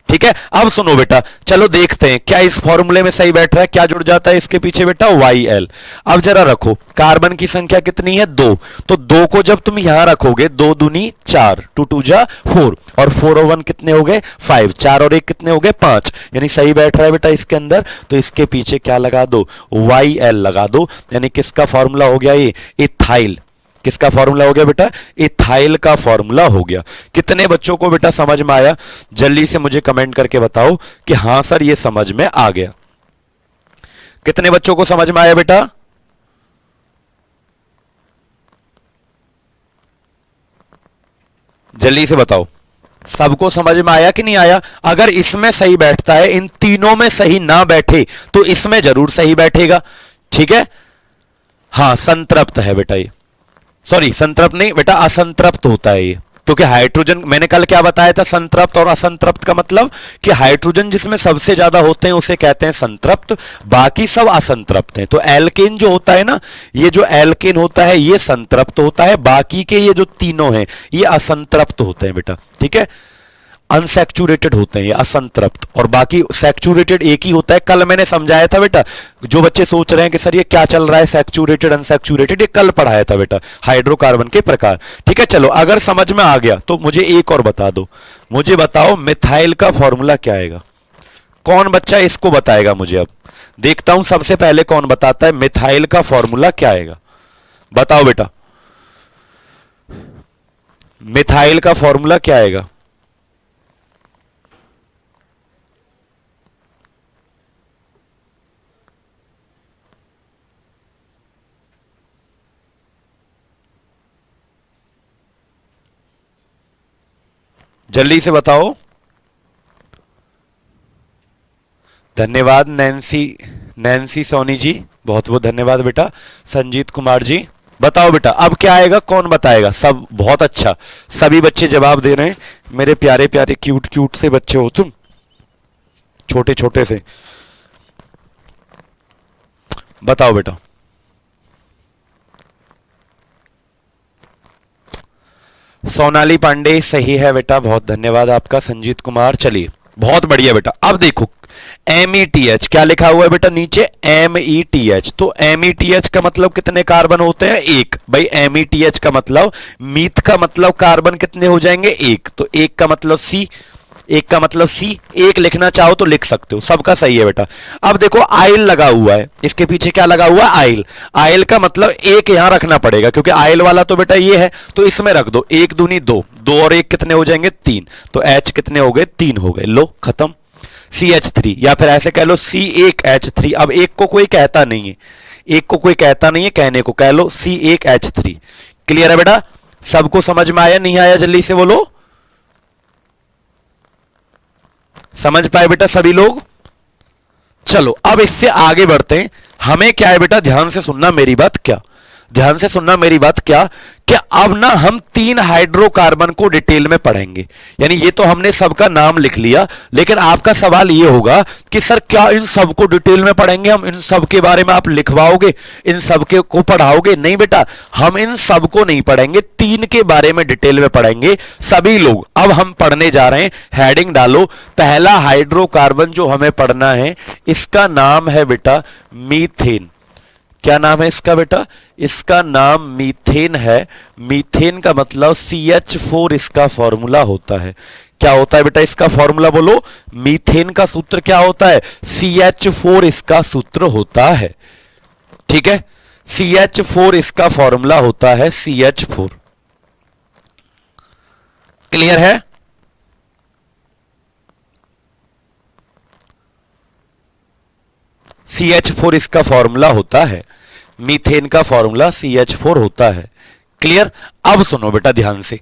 ठीक है, अब सुनो बेटा, चलो देखते हैं क्या इस फॉर्मूले में सही बैठ रहा है। क्या जुड़ जाता है इसके पीछे बेटा? YL। अब जरा रखो, कार्बन की संख्या कितनी है? दो, तो दो को जब तुम यहां रखोगे, दो दूनी चार, टू टू जा फोर, और 4 और 1 कितने हो गए? 5, चार और एक कितने हो गए? 5, यानी सही बैठ रहा है बेटा इसके अंदर। तो इसके पीछे क्या लगा दो? YL लगा दो, यानी किसका फॉर्मूला हो गया ये? इथाइल। किसका फॉर्मूला हो गया बेटा? इथाइल का फॉर्मूला हो गया। कितने बच्चों को बेटा समझ में आया? जल्दी से मुझे कमेंट करके बताओ कि हां सर ये समझ में आ गया। कितने बच्चों को समझ में आया बेटा? जल्दी से बताओ, सबको समझ में आया कि नहीं आया? अगर इसमें सही बैठता है, इन तीनों में सही ना बैठे तो इसमें जरूर सही बैठेगा। ठीक है, हां संतृप्त है बेटा ये, सॉरी संतृप्त नहीं बेटा, असंतृप्त होता है ये, क्योंकि हाइड्रोजन, मैंने कल क्या बताया था? संतृप्त और असंतृप्त का मतलब कि हाइड्रोजन जिसमें सबसे ज्यादा होते हैं उसे कहते हैं संतृप्त, बाकी सब असंतृप्त हैं। तो एल्केन जो होता है ना, ये जो एल्केन होता है ये संतृप्त होता है, बाकी के ये जो तीनों हैं ये असंतृप्त होते हैं बेटा। ठीक है, अनसैचुरेटेड होते हैं ये, असंतृप्त, और बाकी सैचुरेटेड एक ही होता है। कल मैंने समझाया था बेटा, जो बच्चे सोच रहे हैं कि सर ये क्या चल रहा है सैचुरेटेड अनसैचुरेटेड, ये कल पढ़ाया था बेटा, हाइड्रोकार्बन के प्रकार। ठीक है, चलो अगर समझ में आ गया तो मुझे एक और बता दो, मुझे बताओ मिथाइल का फॉर्मूला क्या आएगा? कौन बच्चा इसको बताएगा मुझे? अब देखता हूं सबसे पहले कौन बताता है मिथाइल का फॉर्मूला क्या आएगा। बताओ बेटा, मिथाइल का फॉर्मूला क्या आएगा? जल्दी से बताओ। धन्यवाद नैन्सी सोनी जी, बहुत बहुत धन्यवाद बेटा। संजीत कुमार जी, बताओ बेटा अब क्या आएगा, कौन बताएगा? सब बहुत अच्छा, सभी बच्चे जवाब दे रहे हैं। मेरे प्यारे प्यारे क्यूट क्यूट से बच्चे हो तुम, छोटे छोटे से। बताओ बेटा। सोनाली पांडे सही है बेटा, बहुत धन्यवाद आपका। संजीत कुमार, चलिए बहुत बढ़िया बेटा। अब देखो METH क्या लिखा हुआ है बेटा नीचे? METH। तो METH का मतलब कितने कार्बन होते हैं? एक। भाई METH का मतलब, मीथ का मतलब कार्बन कितने हो जाएंगे? एक। तो एक का मतलब C, एक का मतलब C, एक लिखना चाहो तो लिख सकते हो, सबका सही है बेटा। अब देखो आइल लगा हुआ है, इसके पीछे क्या लगा हुआ है? आइल। आइल का मतलब एक यहां रखना पड़ेगा, क्योंकि आइल वाला तो बेटा ये है, तो इसमें रख दो। एक दूनी दो, दो और एक कितने हो जाएंगे? 3। तो H कितने हो गए? 3 हो गए। लो खत्म। CH3, या फिर ऐसे कह लो C1H3। अब एक को कोई कहता नहीं है, एक को कोई कहता नहीं है, कहने को कह लो C1H3। क्लियर है बेटा? सबको समझ में आया नहीं आया? जल्दी से बोलो। समझ पाए बेटा सभी लोग? चलो अब इससे आगे बढ़ते हैं। हमें क्या है बेटा, ध्यान से सुनना मेरी बात। क्या ध्यान से सुनना मेरी बात? क्या कि अब ना हम 3 हाइड्रोकार्बन को डिटेल में पढ़ेंगे। यानी ये तो हमने सबका नाम लिख लिया, लेकिन आपका सवाल ये होगा कि सर क्या इन सबको डिटेल में पढ़ेंगे, हम इन सब के बारे में आप लिखवाओगे, इन सब के को पढ़ाओगे? नहीं बेटा, हम इन सबको नहीं पढ़ेंगे, 3 के बारे में डिटेल में पढ़ेंगे सभी लोग। अब हम पढ़ने जा रहे हैं, हेडिंग डालो। पहला हाइड्रोकार्बन जो हमें पढ़ना है इसका नाम है बेटा मीथेन। क्या नाम है इसका बेटा? इसका नाम मीथेन है। मीथेन का मतलब CH4 इसका फॉर्मूला होता है। क्या होता है बेटा इसका फॉर्मूला? बोलो। मीथेन का सूत्र क्या होता है? CH4 इसका सूत्र होता है। ठीक है, CH4 इसका फॉर्मूला होता है, CH4। क्लियर है? CH4 इसका फॉर्मूला होता है, मीथेन का फॉर्मूला CH4 होता है। क्लियर? अब सुनो बेटा ध्यान से,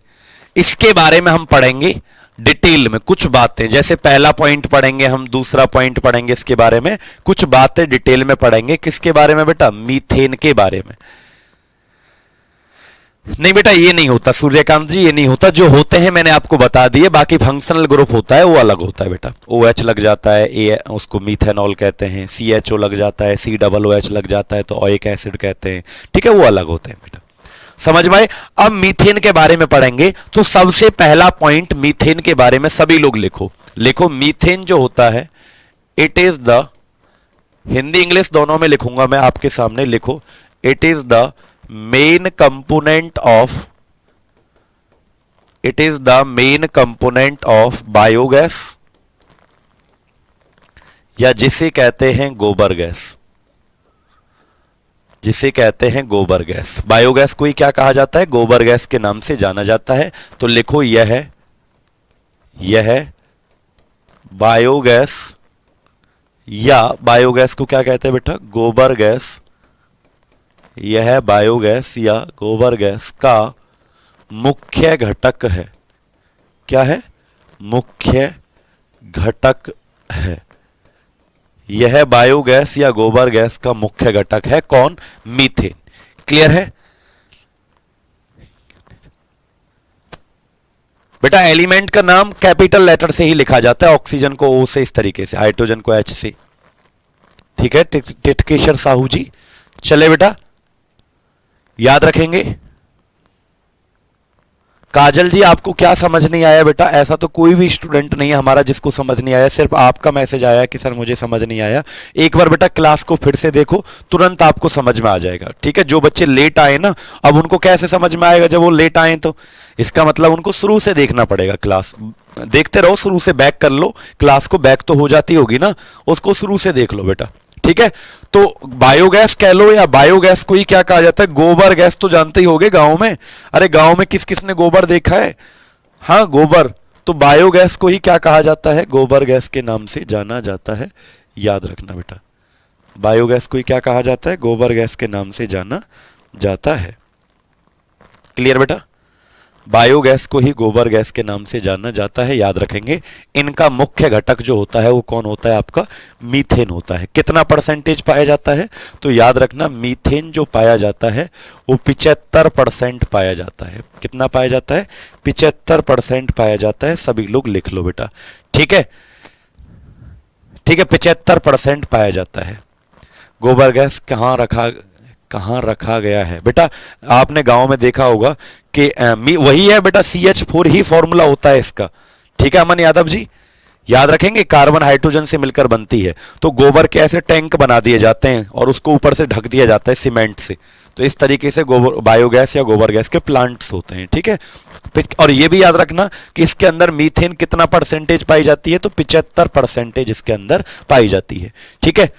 इसके बारे में हम पढ़ेंगे डिटेल में कुछ बातें। जैसे पहला पॉइंट पढ़ेंगे हम, दूसरा पॉइंट पढ़ेंगे, इसके बारे में कुछ बातें डिटेल में पढ़ेंगे। किसके बारे में बेटा? मीथेन के बारे में। नहीं बेटा ये नहीं होता सूर्यकांत जी, ये नहीं होता। जो होते हैं मैंने आपको बता दिए, बाकी फंक्शनल ग्रुप होता है वो अलग होता है बेटा। OH लग जाता है, ए उसको मीथेनॉल कहते हैं, CHO लग जाता है, COOH लग जाता है तो ओइक एसिड कहते हैं। ठीक है, वो अलग होते हैं बेटा, समझ में आए? अब मीथेन के बारे में पढ़ेंगे तो सबसे पहला पॉइंट मीथेन के बारे में सभी लोग लिखो। लिखो, मीथेन जो होता है it is the, Hindi English दोनों में लिखूंगा मैं आपके सामने, लिखो, it is the main component of, it is the main component of biogas, या जिसे कहते हैं गोबर गैस, जिसे कहते हैं गोबर गैस। बायोगैस को ही क्या कहा जाता है? गोबर गैस के नाम से जाना जाता है। तो लिखो, यह बायोगैस, या बायोगैस को क्या कहते हैं बेटा? गोबर गैस। यह बायोगैस या गोबर गैस का मुख्य घटक है। क्या है? मुख्य घटक है। यह बायोगैस या गोबर गैस का मुख्य घटक है। कौन? मीथेन। क्लियर है बेटा? एलिमेंट का नाम कैपिटल लेटर से ही लिखा जाता है, ऑक्सीजन को O से, इस तरीके से, हाइड्रोजन को H से। ठीक है टिटकेश्वर साहू जी, चले बेटा, याद रखेंगे। काजल जी आपको क्या समझ नहीं आया बेटा? ऐसा तो कोई भी स्टूडेंट नहीं है हमारा जिसको समझ नहीं आया, सिर्फ आपका मैसेज आया कि सर मुझे समझ नहीं आया। एक बार बेटा क्लास को फिर से देखो, तुरंत आपको समझ में आ जाएगा। ठीक है, जो बच्चे लेट आए ना, अब उनको कैसे समझ में आएगा जब वो लेट आए? तो इसका मतलब उनको शुरू से देखना पड़ेगा। क्लास देखते रहो, शुरू से बैक कर लो, क्लास को बैक तो हो जाती होगी ना, उसको शुरू से देख लो बेटा। ठीक है, तो बायोगैस कह लो या बायोगैस को ही क्या कहा जाता है? गोबर गैस तो जानते ही होगे गांव में। अरे गांव में किस किस ने गोबर देखा है? हाँ गोबर। तो बायोगैस को ही क्या कहा जाता है? गोबर गैस के नाम से जाना जाता है। याद रखना बेटा, बायोगैस को ही क्या कहा जाता है? गोबर गैस के नाम से जाना जाता है। क्लियर बेटा? बायोगैस को ही गोबर गैस के नाम से जाना जाता है। याद रखेंगे, इनका मुख्य घटक जो होता है वो कौन होता है? आपका मीथेन होता है। कितना परसेंटेज पाया जाता है? तो याद रखना, मीथेन जो पाया जाता है वो 75% पाया जाता है। कितना पाया जाता है? 75% पाया जाता है। सभी लोग लिख लो बेटा। ठीक है, ठीक है, 75% पाया जाता है। गोबर गैस कहां रखा गया है बेटा? आपने गांव में देखा होगा कि वही है बेटा, CH4 ही फॉर्मूला होता है इसका। ठीक है अमन यादव जी, याद रखेंगे, कार्बन हाइड्रोजन से मिलकर बनती है। तो गोबर के ऐसे टैंक बना दिए जाते हैं और उसको ऊपर से ढक दिया जाता है सीमेंट से। तो इस तरीके से गोबर बायोगैस या गोबर गैस के प्लांट्स होते हैं। ठीक है, और ये भी याद रखना कि इसके अंदर मीथेन कितना परसेंटेज पाई जाती है? तो 75% इसके अंदर पाई जाती है। ठीक है,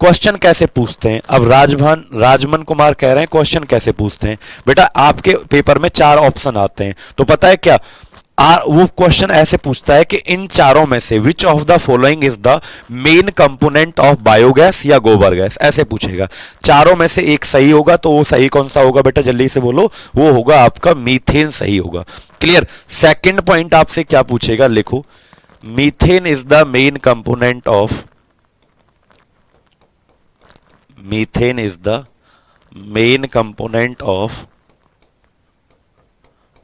क्वेश्चन कैसे पूछते हैं? अब राजमन कुमार कह रहे हैं क्वेश्चन कैसे पूछते हैं बेटा? आपके पेपर में 4 ऑप्शन आते हैं, तो पता है क्या वो क्वेश्चन ऐसे पूछता है कि इन चारों में से which of the following is the main component of biogas या गोबर गैस, ऐसे पूछेगा। चारों में से एक सही होगा, तो वो सही कौन सा होगा बेटा? जल्दी से बोलो। वो होगा आपका मीथेन सही होगा। क्लियर? सेकंड पॉइंट आपसे क्या पूछेगा? लिखो, methane is the main component of, methane is the main component of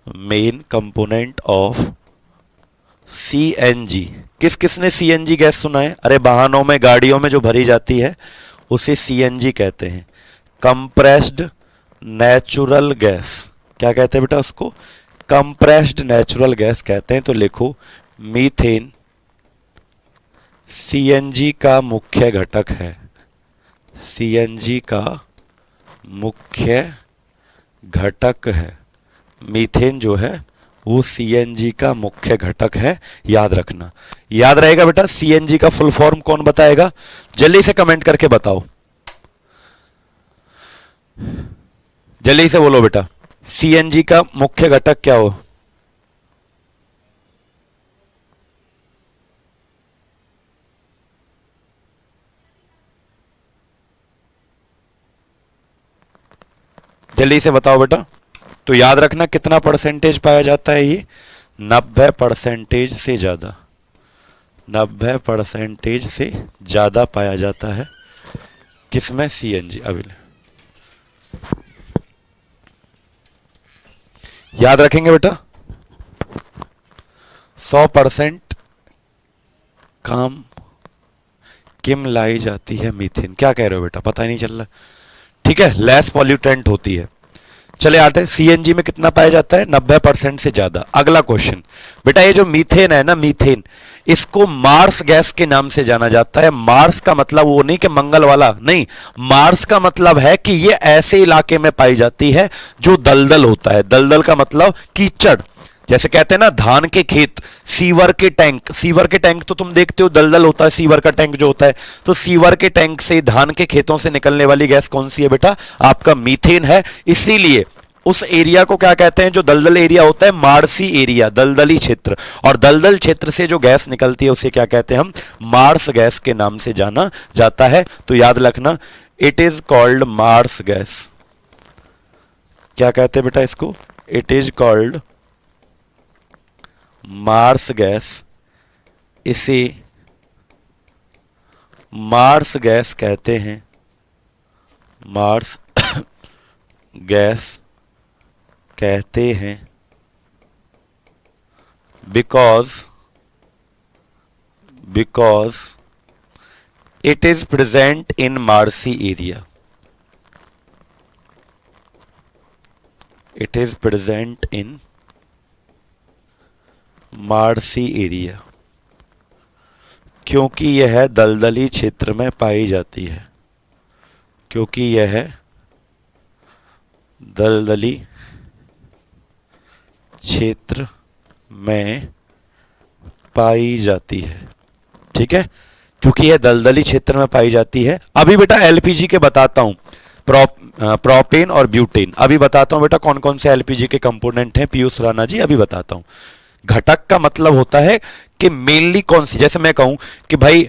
main component of CNG. किस किसने सीएनजी गैस सुना है? अरे वाहनों में, गाड़ियों में जो भरी जाती है उसे सीएनजी कहते हैं, कंप्रेस्ड नेचुरल गैस। क्या कहते हैं बेटा उसको? कंप्रेस्ड नेचुरल गैस कहते हैं। तो लिखो मीथेन सीएनजी का मुख्य घटक है। सीएनजी का मुख्य घटक है। मीथेन जो है वो सीएनजी का मुख्य घटक है, याद रखना। याद रहेगा बेटा? सीएनजी का फुल फॉर्म कौन बताएगा? जल्दी से कमेंट करके बताओ, जल्दी से बोलो बेटा, सीएनजी का मुख्य घटक क्या हो? जल्दी से बताओ बेटा। तो याद रखना कितना परसेंटेज पाया जाता है ये? 90% से ज्यादा। 90% से ज्यादा पाया जाता है किसमें? सीएनजी। अभी याद रखेंगे बेटा, 100% काम किम लाई जाती है? मीथेन। क्या कह रहे हो बेटा? पता ही नहीं चल रहा। ठीक है, लेस पॉल्यूटेंट होती है। चले आते हैं, सीएनजी में कितना पाया जाता है? 90% से ज्यादा। अगला क्वेश्चन बेटा, ये जो मीथेन है ना, मीथेन, इसको मार्स गैस के नाम से जाना जाता है। मार्स का मतलब वो नहीं कि मंगल वाला, नहीं। मार्स का मतलब है कि ये ऐसे इलाके में पाई जाती है जो दलदल होता है। दलदल का मतलब कीचड़। जैसे कहते हैं ना धान के खेत, सीवर के टैंक। सीवर के टैंक तो तुम देखते हो दलदल होता है, सीवर का टैंक जो होता है। तो सीवर के टैंक से, धान के खेतों से निकलने वाली गैस कौन सी है बेटा? आपका मीथेन है। इसीलिए उस एरिया को क्या कहते हैं जो दलदल एरिया होता है? मार्सी एरिया, दलदली क्षेत्र। और दलदल क्षेत्र से जो गैस निकलती है उसे क्या कहते हैं हम? मार्स गैस के नाम से जाना जाता है। तो याद रखना, it is called marsh gas. क्या कहते हैं बेटा इसको? It is called marsh gas. इसे मार्स गैस कहते हैं। मार्स गैस कहते हैं because it is present in marshy area. It is present in marshy area, क्योंकि यह दलदली क्षेत्र में पाई जाती है। क्योंकि यह दलदली क्षेत्र में पाई जाती है। ठीक है, क्योंकि यह दलदली क्षेत्र में पाई जाती है। अभी बेटा एलपीजी के बताता हूं, प्रोपेन और ब्यूटेन। अभी बताता हूं बेटा कौन कौन से एलपीजी के कंपोनेंट हैं, पीयूष राणा जी, अभी बताता हूं। घटक का मतलब होता है कि मेनली कौन सी, जैसे मैं कहूं कि भाई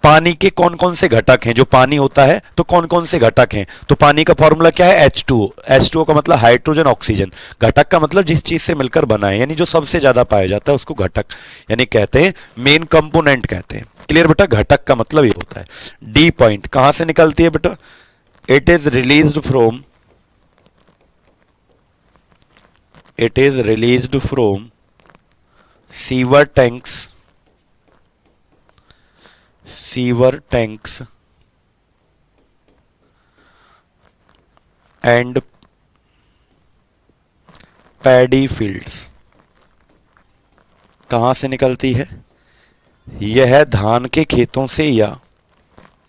पानी के कौन कौन से घटक हैं। जो पानी होता है तो कौन कौन से घटक हैं? तो पानी का फॉर्मूला क्या है? H2O। H2O का मतलब हाइड्रोजन ऑक्सीजन। घटक का मतलब जिस चीज से मिलकर बना है, यानी जो सबसे ज्यादा पाया जाता है उसको घटक यानी कहते हैं, मेन कंपोनेंट कहते हैं। क्लियर बेटा? घटक का मतलब ये होता है। डी पॉइंट कहां से निकलती है बेटा? It is released from sewer tanks and paddy fields. कहां से निकलती है? यह धान के खेतों से या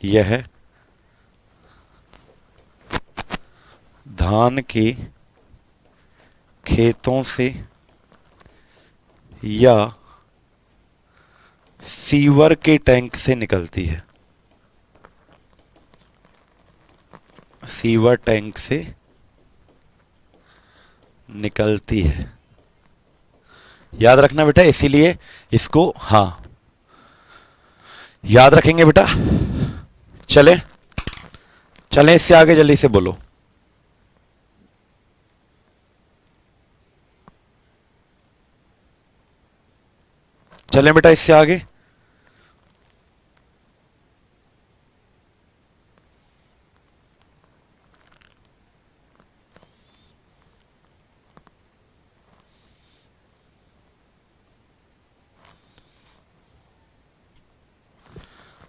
यह धान के खेतों से या सीवर के टैंक से निकलती है। सीवर टैंक से निकलती है। याद रखना बेटा, इसीलिए इसको हां याद रखेंगे बेटा। चले चले इससे आगे जल्दी से बोलो। चले बेटा इससे आगे।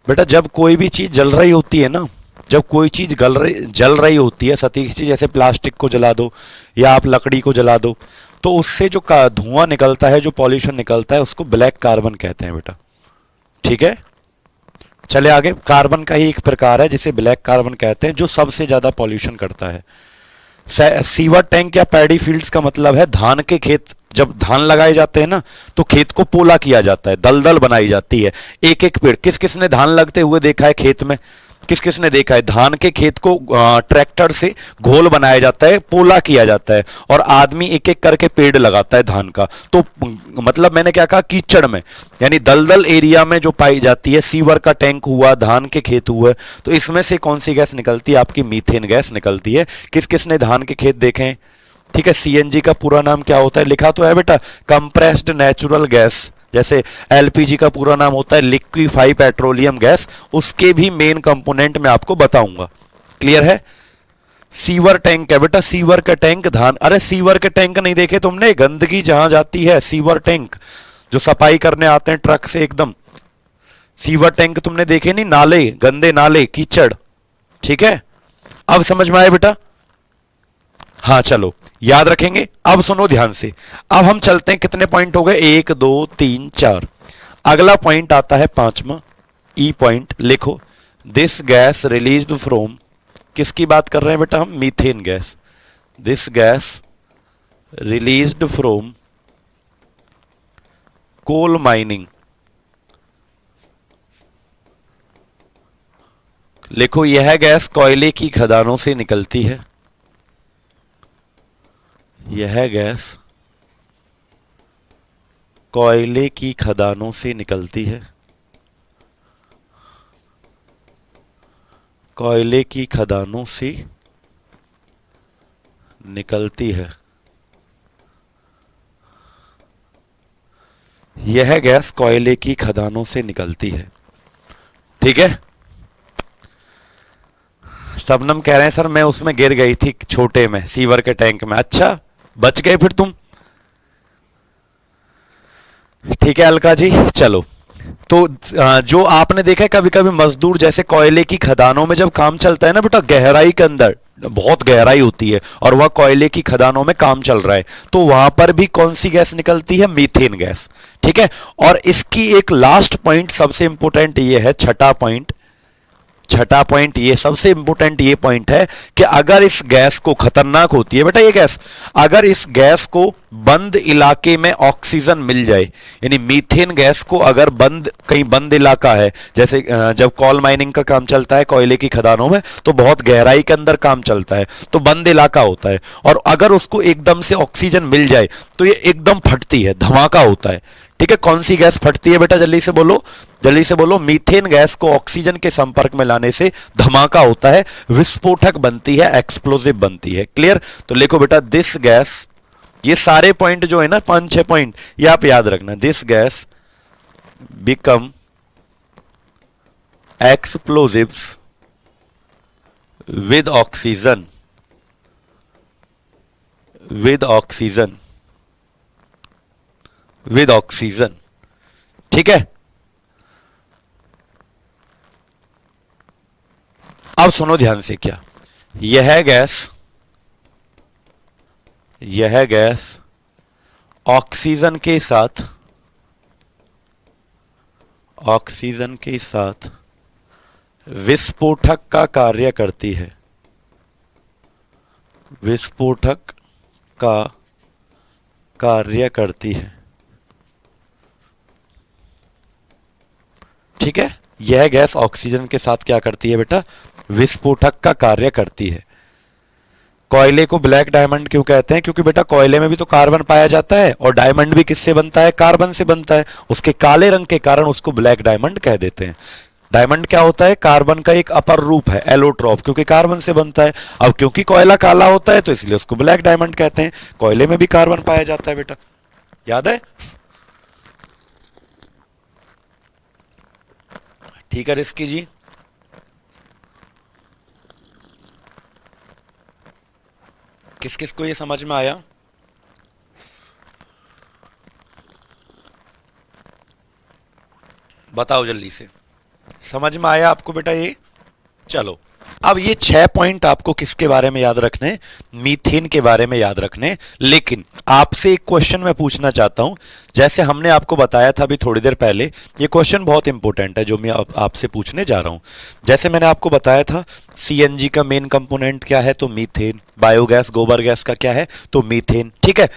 बेटा जब कोई भी चीज जल रही होती है ना, जब कोई चीज जल रही होती है सतीश जी, जैसे प्लास्टिक को जला दो या आप लकड़ी को जला दो, तो उससे जो धुआं निकलता है, जो पॉल्यूशन निकलता है, उसको ब्लैक कार्बन कहते हैं बेटा। ठीक है, चले आगे। कार्बन का ही एक प्रकार है जिसे ब्लैक कार्बन कहते हैं, जो सबसे ज्यादा पॉल्यूशन करता है। सीवर टैंक या पैडी फील्ड्स का मतलब है धान के खेत। जब धान लगाए जाते हैं ना, तो खेत को पोला किया जाता है, दलदल बनाई जाती है, एक एक पेड़। किस किस ने धान लगते हुए देखा है खेत में? किस किस ने देखा है? धान के खेत को ट्रैक्टर से घोल बनाया जाता है, पोला किया जाता है, और आदमी एक एक करके पेड़ लगाता है धान का। तो मतलब मैंने क्या कहा, कीचड़ में, यानी दलदल एरिया में जो पाई जाती है, सीवर का टैंक हुआ, धान के खेत हुए, तो इसमें से कौन सी गैस निकलती है? आपकी मीथेन गैस निकलती है। किस किस ने धान के खेत देखे हैं? ठीक है, सीएनजी का पूरा नाम क्या होता है? लिखा तो है बेटा, कंप्रेस्ड नेचुरल गैस। जैसे एलपीजी का पूरा नाम होता है लिक्विफाई पेट्रोलियम गैस, उसके भी मेन कंपोनेंट मैं आपको बताऊंगा। क्लियर है? सीवर टैंक है बेटा, सीवर का टैंक धान। अरे सीवर के टैंक नहीं देखे तुमने? गंदगी जहां जाती है, सीवर टैंक जो सफाई करने आते हैं ट्रक से एकदम, सीवर टैंक तुमने देखे नहीं? नाले, गंदे नाले, कीचड़। ठीक है, अब समझ में आया बेटा? हाँ चलो, याद रखेंगे। अब सुनो ध्यान से, अब हम चलते हैं। कितने पॉइंट हो गए? 1 2 3 4। अगला पॉइंट आता है 5वां, ई पॉइंट। लिखो, दिस गैस रिलीज्ड फ्रॉम, किसकी बात कर रहे हैं बेटा हम? Methane gas. This gas released from coal mining. लिखो, यह गैस कोयले की खदानों से निकलती है। यह गैस कोयले की खदानों से निकलती है। कोयले की खदानों से निकलती है। यह गैस कोयले की खदानों से निकलती है। ठीक है, शबनम कह रहे हैं सर मैं उसमें गिर गई थी छोटे में, सीवर के टैंक में। अच्छा, बच गए फिर तुम। ठीक है अलका जी, चलो। तो जो आपने देखा है कभी कभी मजदूर, जैसे कोयले की खदानों में जब काम चलता है ना बेटा, गहराई के अंदर बहुत गहराई होती है और वह कोयले की खदानों में काम चल रहा है, तो वहां पर भी कौन सी गैस निकलती है? Methane gas. ठीक है, और इसकी एक लास्ट पॉइंट सबसे इंपोर्टेंट ये है, छठा पॉइंट, छठा पॉइंट ये सबसे इंपोर्टेंट ये पॉइंट है कि अगर इस गैस को, खतरनाक होती है बेटा ये गैस, अगर इस गैस को बंद इलाके में ऑक्सीजन मिल जाए, यानी मीथेन गैस को अगर कहीं बंद इलाका है, जैसे जब कोल माइनिंग का काम चलता है कोयले की खदानों में, तो बहुत गहराई के अंदर काम चलता है, तो बंद इलाका होता है, और अगर उसको एकदम से ऑक्सीजन मिल जाए तो ये एकदम फटती है, धमाका होता है। ठीक है, कौन सी गैस फटती है बेटा? जल्दी से बोलो, जल्दी से बोलो। मीथेन गैस को ऑक्सीजन के संपर्क में लाने से धमाका होता है, विस्फोटक बनती है, एक्सप्लोजिव बनती है। क्लियर? तो लिखो बेटा, दिस गैस, ये सारे पॉइंट जो है ना 5-6 पॉइंट, ये आप याद रखना। This gas become explosives with oxygen, with oxygen, with oxygen. ठीक है, अब सुनो ध्यान से, क्या यह गैस ऑक्सीजन के साथ, ऑक्सीजन के साथ विस्फोटक का कार्य करती है, विस्फोटक का कार्य करती है। ठीक है, यह गैस ऑक्सीजन के साथ क्या करती है बेटा? विस्फोटक का कार्य करती है। कोयले को ब्लैक डायमंड क्यों कहते हैं? क्योंकि बेटा कोयले में भी तो कार्बन पाया जाता है, और डायमंड भी किससे बनता है? कार्बन से बनता है। उसके काले रंग के कारण उसको ब्लैक डायमंड कह देते हैं। डायमंड क्या होता है? कार्बन का एक अपर रूप है, एलोट्रॉप, क्योंकि कार्बन से बनता है। अब क्योंकि कोयला काला होता है तो इसलिए उसको ब्लैक डायमंड कहते हैं। कोयले में भी कार्बन पाया जाता है बेटा, याद है? ठीक है रिस्की जी, किस किस को ये समझ में आया? बताओ जल्दी से। समझ में आया आपको बेटा ये? चलो, अब ये 6 पॉइंट आपको किसके बारे में याद रखने? मीथेन के बारे में याद रखने। लेकिन आपसे एक क्वेश्चन मैं पूछना चाहता हूं, जैसे हमने आपको बताया था अभी थोड़ी देर पहले, ये क्वेश्चन बहुत इंपॉर्टेंट है जो मैं आपसे पूछने जा रहा हूं। जैसे मैंने आपको बताया था सीएनजी का मेन कंपोनेंट क्या है, तो मीथेन। बायोगैस, गोबर गैस का क्या है, तो मीथेन। ठीक है,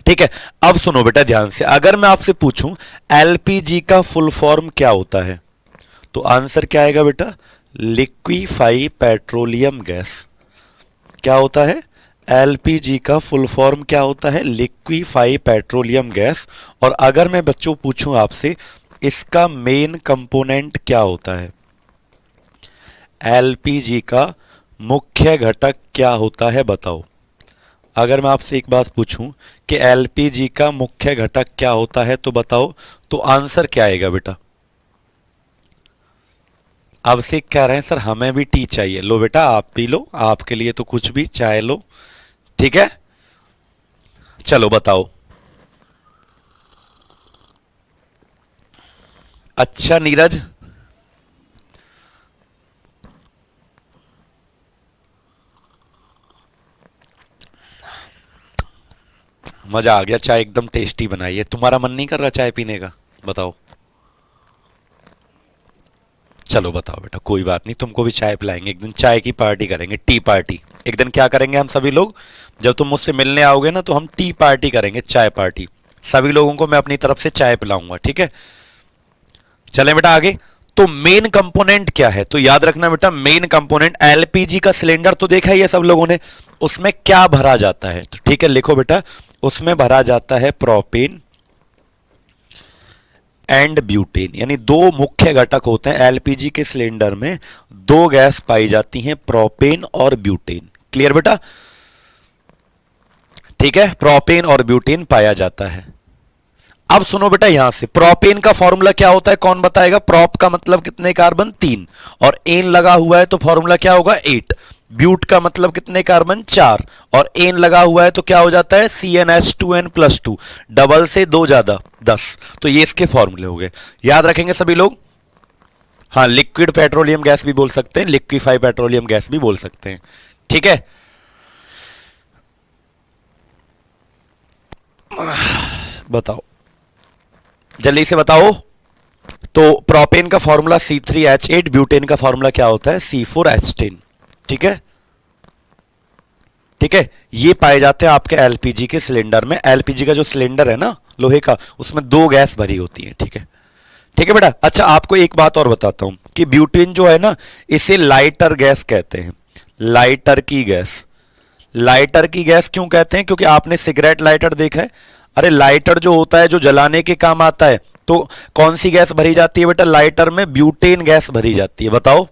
ठीक है। अब सुनो बेटा ध्यान से, अगर मैं आपसे पूछूं एलपीजी का फुल फॉर्म क्या होता है, तो आंसर क्या आएगा बेटा? Liquefy petroleum gas. क्या होता है? एलपीजी का फुल फॉर्म क्या होता है? Liquefy petroleum gas. और अगर मैं बच्चों पूछूं आपसे इसका मेन कंपोनेंट क्या होता है, एलपीजी का मुख्य घटक क्या होता है, बताओ। अगर मैं आपसे एक बात पूछूं कि एलपीजी का मुख्य घटक क्या होता है, तो बताओ, तो आंसर क्या आएगा बेटा? अब से कह रहे हैं सर हमें भी टी चाहिए। लो बेटा आप पी लो, आपके लिए तो कुछ भी, चाय लो। ठीक है, चलो बताओ। अच्छा नीरज, मजा आ गया, चाय एकदम टेस्टी बनाई है। तुम्हारा मन नहीं कर रहा चाय पीने का? बताओ। चलो बताओ बेटा, कोई बात नहीं, तुमको भी चाय पिलाएंगे एक दिन, चाय की पार्टी करेंगे, टी पार्टी। एक दिन क्या करेंगे हम सभी लोग, जब तुम मुझसे मिलने आओगे ना, तो हम टी पार्टी करेंगे, चाय पार्टी। सभी लोगों को मैं अपनी तरफ से चाय पिलाऊंगा, ठीक है। चलें बेटा आगे। तो मेन कंपोनेंट क्या है, तो याद रखना बेटा, मेन कंपोनेंट एलपीजी का सिलेंडर तो देखा ही है सब लोगों ने, उसमें क्या भरा जाता है, तो ठीक है लिखो बेटा, उसमें भरा जाता है प्रोपेन एंड ब्यूटेन। यानी दो मुख्य घटक होते हैं एलपीजी के सिलेंडर में, दो गैस पाई जाती हैं, प्रोपेन और ब्यूटेन। क्लियर बेटा? ठीक है, प्रोपेन और ब्यूटेन पाया जाता है। अब सुनो बेटा यहां से, प्रोपेन का फॉर्मूला क्या होता है, कौन बताएगा? प्रोप का मतलब कितने कार्बन? 3, और एन लगा हुआ है तो फॉर्मूला क्या होगा? 8। ब्यूट का मतलब कितने कार्बन? 4, और एन लगा हुआ है तो क्या हो जाता है? CnH2n+2, डबल से 2 ज्यादा 10। तो ये इसके फॉर्मूले हो गए, याद रखेंगे सभी लोग। हाँ, लिक्विड पेट्रोलियम गैस भी बोल सकते हैं, लिक्विफाई पेट्रोलियम गैस भी बोल सकते हैं, ठीक है। बताओ, जल्दी से बताओ। तो प्रोपेन का फॉर्मूला C3H8, ब्यूटेन का फॉर्मूला क्या होता है? C4H10। ठीक है, ठीक है। ये पाए जाते हैं आपके एलपीजी के सिलेंडर में। एलपीजी का जो सिलेंडर है ना लोहे का, उसमें दो गैस भरी होती है, ठीक है, ठीक है बेटा। अच्छा आपको एक बात और बताता हूं कि ब्यूटेन जो है ना, इसे लाइटर गैस कहते हैं, लाइटर की गैस। लाइटर की गैस क्यों कहते हैं? क्योंकि आपने सिगरेट लाइटर देखा है, अरे लाइटर जो होता है जो जलाने के काम आता है, तो कौन सी गैस भरी जाती है बेटा लाइटर में? ब्यूटेन गैस भरी जाती है। बताओ।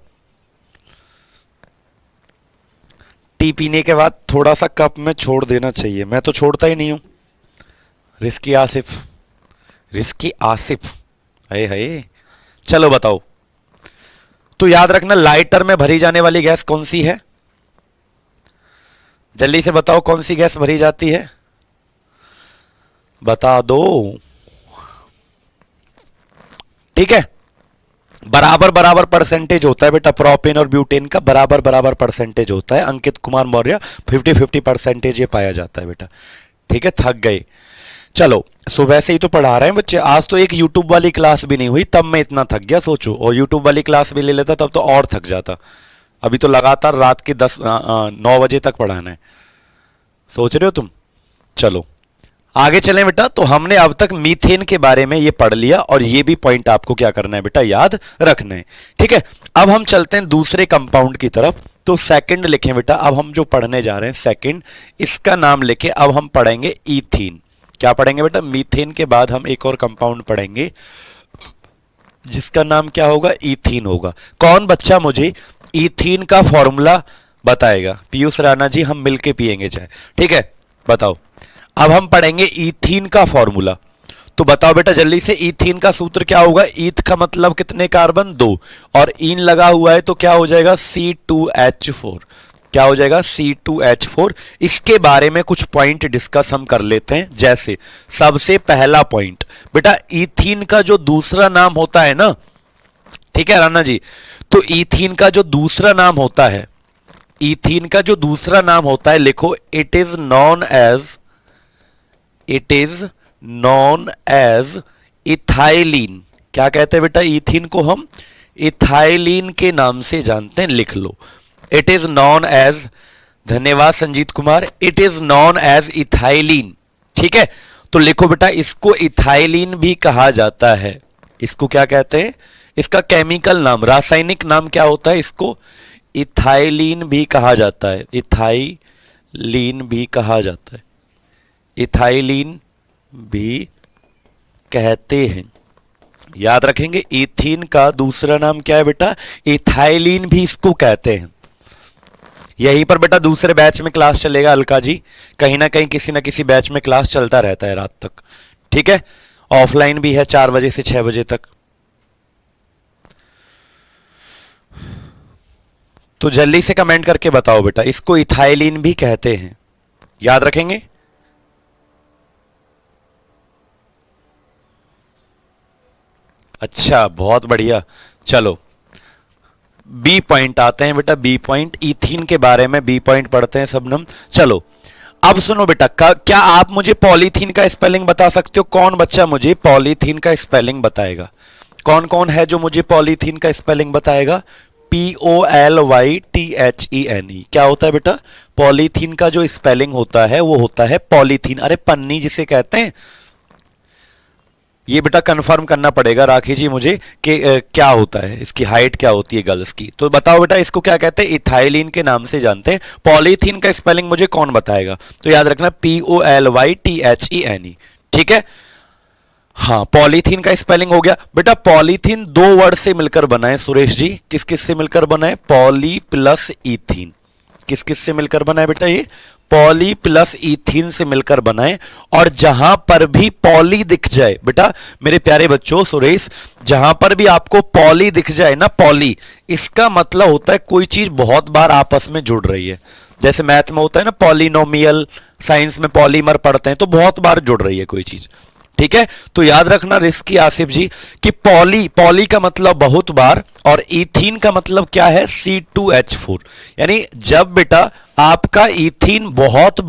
टी पीने के बाद थोड़ा सा कप में छोड़ देना चाहिए, मैं तो छोड़ता ही नहीं हूं। रिस्की आसिफ, रिस्की आसिफ, है है। चलो बताओ, तो याद रखना लाइटर में भरी जाने वाली गैस कौन सी है? जल्दी से बताओ कौन सी गैस भरी जाती है, बता दो। ठीक है, बराबर बराबर परसेंटेज होता है बेटा, प्रोपेन और ब्यूटेन का बराबर बराबर परसेंटेज होता है। अंकित कुमार मौर्य, 50-50 परसेंटेज ये पाया जाता है बेटा। ठीक है, थक गए। चलो सुबह से ही तो पढ़ा रहे हैं बच्चे, आज तो एक यूट्यूब वाली क्लास भी नहीं हुई, तब मैं इतना थक गया सोचो, और यूट्यूब वाली क्लास भी ले लेता तब तो और थक जाता। अभी तो लगातार रात के 9 बजे तक पढ़ाना है, सोच रहे हो तुम। चलो आगे चलें बेटा। तो हमने अब तक मीथेन के बारे में ये पढ़ लिया, और ये भी पॉइंट आपको क्या करना है बेटा, याद रखना है, ठीक है। अब हम चलते हैं दूसरे कंपाउंड की तरफ। तो सेकंड लिखें बेटा, अब हम जो पढ़ने जा रहे हैं सेकंड, इसका नाम लिखे, अब हम पढ़ेंगे ईथीन। क्या पढ़ेंगे बेटा? मीथेन के बाद हम एक और कंपाउंड पढ़ेंगे जिसका नाम क्या होगा? ईथीन होगा। कौन बच्चा मुझे ईथीन का फॉर्मूला बताएगा? पीयूष राणा जी, हम मिलके पिएंगे चाय, ठीक है, बताओ। अब हम पढ़ेंगे ईथीन का फॉर्मूला, तो बताओ बेटा जल्दी से, ईथीन का सूत्र क्या होगा? ईथ का मतलब कितने कार्बन? 2, और इन लगा हुआ है तो क्या हो जाएगा? C2H4। क्या हो जाएगा? C2H4। इसके बारे में कुछ पॉइंट डिस्कस हम कर लेते हैं। जैसे सबसे पहला पॉइंट बेटा, ईथीन का जो दूसरा नाम होता है ना, ठीक है राणा जी। तो ईथीन का जो दूसरा नाम होता है, ईथीन का जो दूसरा नाम होता है, लिखो, it is known as ethylene. क्या कहते हैं बेटा? ईथीन को हम इथाइलिन के नाम से जानते हैं, लिख लो, इट इज नॉन एज, धन्यवाद Sanjeet Kumar, it is known as ethylene. ठीक है, तो लिखो बेटा, इसको इथाइलिन भी कहा जाता है। इसको क्या कहते हैं? इसका केमिकल नाम, रासायनिक नाम क्या होता है? इसको इथाइलिन भी कहा जाता है, इथाइलिन भी कहा जाता है, इथाइलिन भी कहते हैं। याद रखेंगे, ईथीन का दूसरा नाम क्या है बेटा? इथाइलिन भी इसको कहते हैं। यहीं पर बेटा दूसरे बैच में क्लास चलेगा अलका जी, कहीं ना कहीं किसी ना किसी बैच में क्लास चलता रहता है रात तक। ठीक है, ऑफलाइन भी है 4 बजे से 6 बजे तक। तो जल्दी से कमेंट करके बताओ बेटा, इसको इथाइलिन भी कहते हैं। याद रखेंगे? अच्छा, बहुत बढ़िया। चलो बी पॉइंट आते हैं बेटा, बी पॉइंट, ईथीन के बारे में बी पॉइंट पढ़ते हैं सबनम। चलो अब सुनो बेटा, क्या आप मुझे पॉलीथीन का स्पेलिंग बता सकते हो? कौन बच्चा मुझे पॉलीथीन का स्पेलिंग बताएगा? कौन कौन है जो मुझे पॉलीथीन का स्पेलिंग बताएगा? POLYTHENE। क्या होता है बेटा? पॉलीथीन का जो स्पेलिंग होता है वो होता है पॉलीथीन। अरे पन्नी जिसे कहते हैं, ये बेटा कंफर्म करना पड़ेगा राखी जी मुझे कि क्या होता है, इसकी हाइट क्या होती है गर्ल्स की। तो बताओ बेटा, इसको क्या कहते हैं? इथाइलिन के नाम से जानते हैं। पॉलीथीन का स्पेलिंग मुझे कौन बताएगा? तो याद रखना, POLYTHENE। ठीक है, हाँ, पॉलीथीन का स्पेलिंग हो गया बेटा। पॉलीथीन 2 वर्ड से मिलकर बना है सुरेश जी। किस किस से मिलकर बना है? Poly plus ethene. किस किस से मिलकर बना है बेटा? ये पॉली प्लस ईथीन से मिलकर बना है। और जहां पर भी पॉली दिख जाए बेटा, मेरे प्यारे बच्चों, सुरेश, जहां पर भी आपको पॉली दिख जाए ना, पॉली, इसका मतलब होता है कोई चीज बहुत बार आपस में जुड़ रही है। जैसे मैथ में होता है ना पॉलिनोमियल, साइंस में पॉलीमर पढ़ते हैं, तो बहुत बार जुड़ रही है कोई चीज। ठीक है, तो याद रखना रिस्की आसिफ जी कि पॉली का मतलब बहुत बार, और ईथीन का मतलब क्या है? C2H4। यानी जब बेटा आपका ईथीन बहुत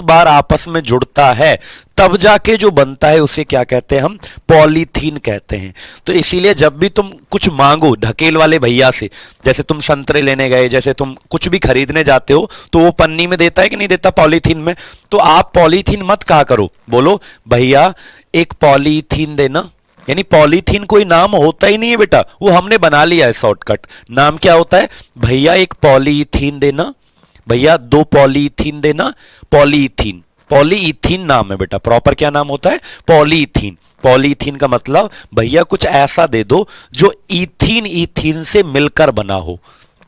बार आपस में जुड़ता है, तब जाके जो बनता है उसे क्या कहते हैं? हम पॉलीथीन कहते हैं। तो इसीलिए जब भी तुम कुछ मांगो ढकेल वाले भैया से, जैसे तुम संतरे लेने गए, जैसे तुम कुछ भी खरीदने जाते हो, तो वो पन्नी में देता है कि नहीं देता? पॉलीथीन में। तो आप पॉलीथीन मत कहा करो, बोलो भैया एक पॉलीथीन देना। यानी पॉलीथीन कोई नाम होता ही नहीं है बेटा, वो हमने बना लिया है शॉर्टकट। नाम क्या होता है? भैया एक पॉलीथीन देना, भैया 2 पॉलीथीन देना। पॉलीथीन, पॉलीईथीन नाम है बेटा, प्रॉपर क्या नाम होता है? पॉलीथीन। पॉलीथीन का मतलब भैया कुछ ऐसा दे दो जो ईथीन से मिलकर बना हो।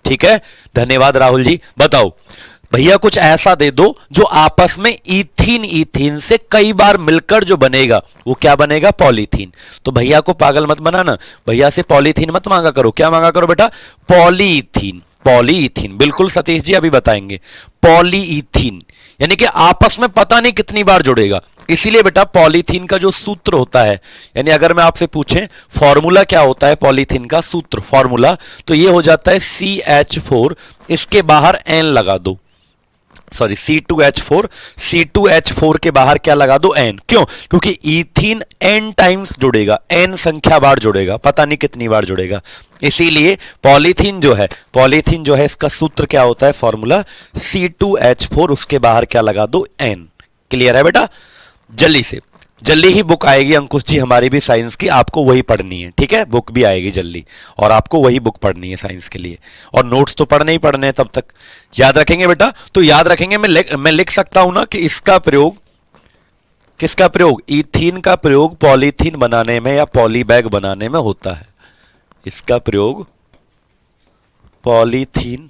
ठीक है, धन्यवाद राहुल जी। बताओ भैया कुछ ऐसा दे दो जो आपस में ईथीन से कई बार मिलकर जो बनेगा, वो क्या बनेगा? पॉलीथीन। तो भैया को पागल मत बनाना, भैया से पॉलीथीन मत मांगा करो। क्या मांगा करो बेटा? पॉलीथीन। पॉलीईथीन, बिल्कुल सतीश जी अभी बताएंगे। पॉलीईथीन यानी कि आपस में पता नहीं कितनी बार जुड़ेगा। इसीलिए बेटा पॉलीथीन का जो सूत्र होता है, यानी अगर मैं आपसे पूछें फॉर्मूला क्या होता है पॉलीथीन का, सूत्र फॉर्मूला, तो ये हो जाता है CH4, इसके बाहर N लगा दो, सॉरी C2H4 के बाहर क्या लगा दो? N। क्यों? क्योंकि ईथीन N टाइम्स जुड़ेगा, N संख्या बार जुड़ेगा, पता नहीं कितनी बार जुड़ेगा। इसीलिए पॉलीथीन जो है इसका सूत्र क्या होता है? फॉर्मूला C2H4, उसके बाहर क्या लगा दो? N। क्लियर है बेटा? जल्दी ही बुक आएगी अंकुश जी हमारी भी साइंस की, आपको वही पढ़नी है। ठीक है, बुक भी आएगी जल्दी, और आपको वही बुक पढ़नी है साइंस के लिए, और नोट्स तो पढ़ने ही पढ़ने हैं तब तक। याद रखेंगे बेटा? तो याद रखेंगे, मैं लिख सकता हूं ना कि इसका प्रयोग, किसका प्रयोग? ईथीन का प्रयोग पॉलीथीन बनाने में या पॉली बैग बनाने में होता है। इसका प्रयोग पॉलीथीन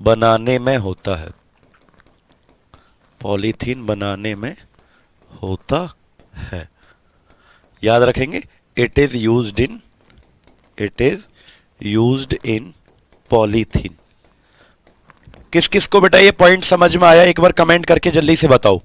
बनाने में होता है, पॉलीथीन बनाने में होता है। याद रखेंगे, it is used in polythene. किस किस को बेटा ये पॉइंट समझ में आया? एक बार कमेंट करके जल्दी से बताओ।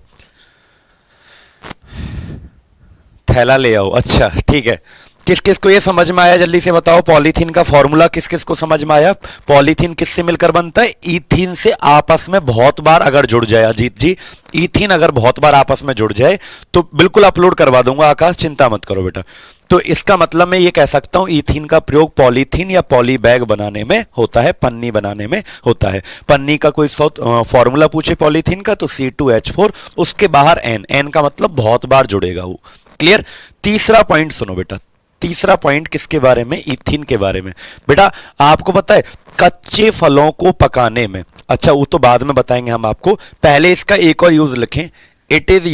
थैला ले आओ। अच्छा ठीक है, किस किस को ये समझ में आया जल्दी से बताओ। पॉलीथीन का फॉर्मूला किस किस को समझ में आया। पॉलीथीन किससे मिलकर बनता है, ईथीन से आपस में बहुत बार अगर जुड़ जाए। अजीत जी, ईथीन अगर बहुत बार आपस में जुड़ जाए तो बिल्कुल अपलोड करवा दूंगा आकाश, चिंता मत करो बेटा। तो इसका मतलब मैं ये कह सकता हूं ईथीन का प्रयोग पॉलीथीन या पॉली बैग बनाने में होता है, पन्नी बनाने में होता है। पन्नी का कोई फॉर्मूला पूछे पॉलीथीन का तो C2H4, उसके बाहर N, N का मतलब बहुत बार जुड़ेगा वो। क्लियर। तीसरा पॉइंट सुनो बेटा, तीसरा पॉइंट किसके बारे में, ईथीन के बारे में। बेटा आपको पता है कच्चे फलों को पकाने में, अच्छा वो तो बाद में बताएंगे हम आपको, पहले इसका एक और यूज लिखें। It is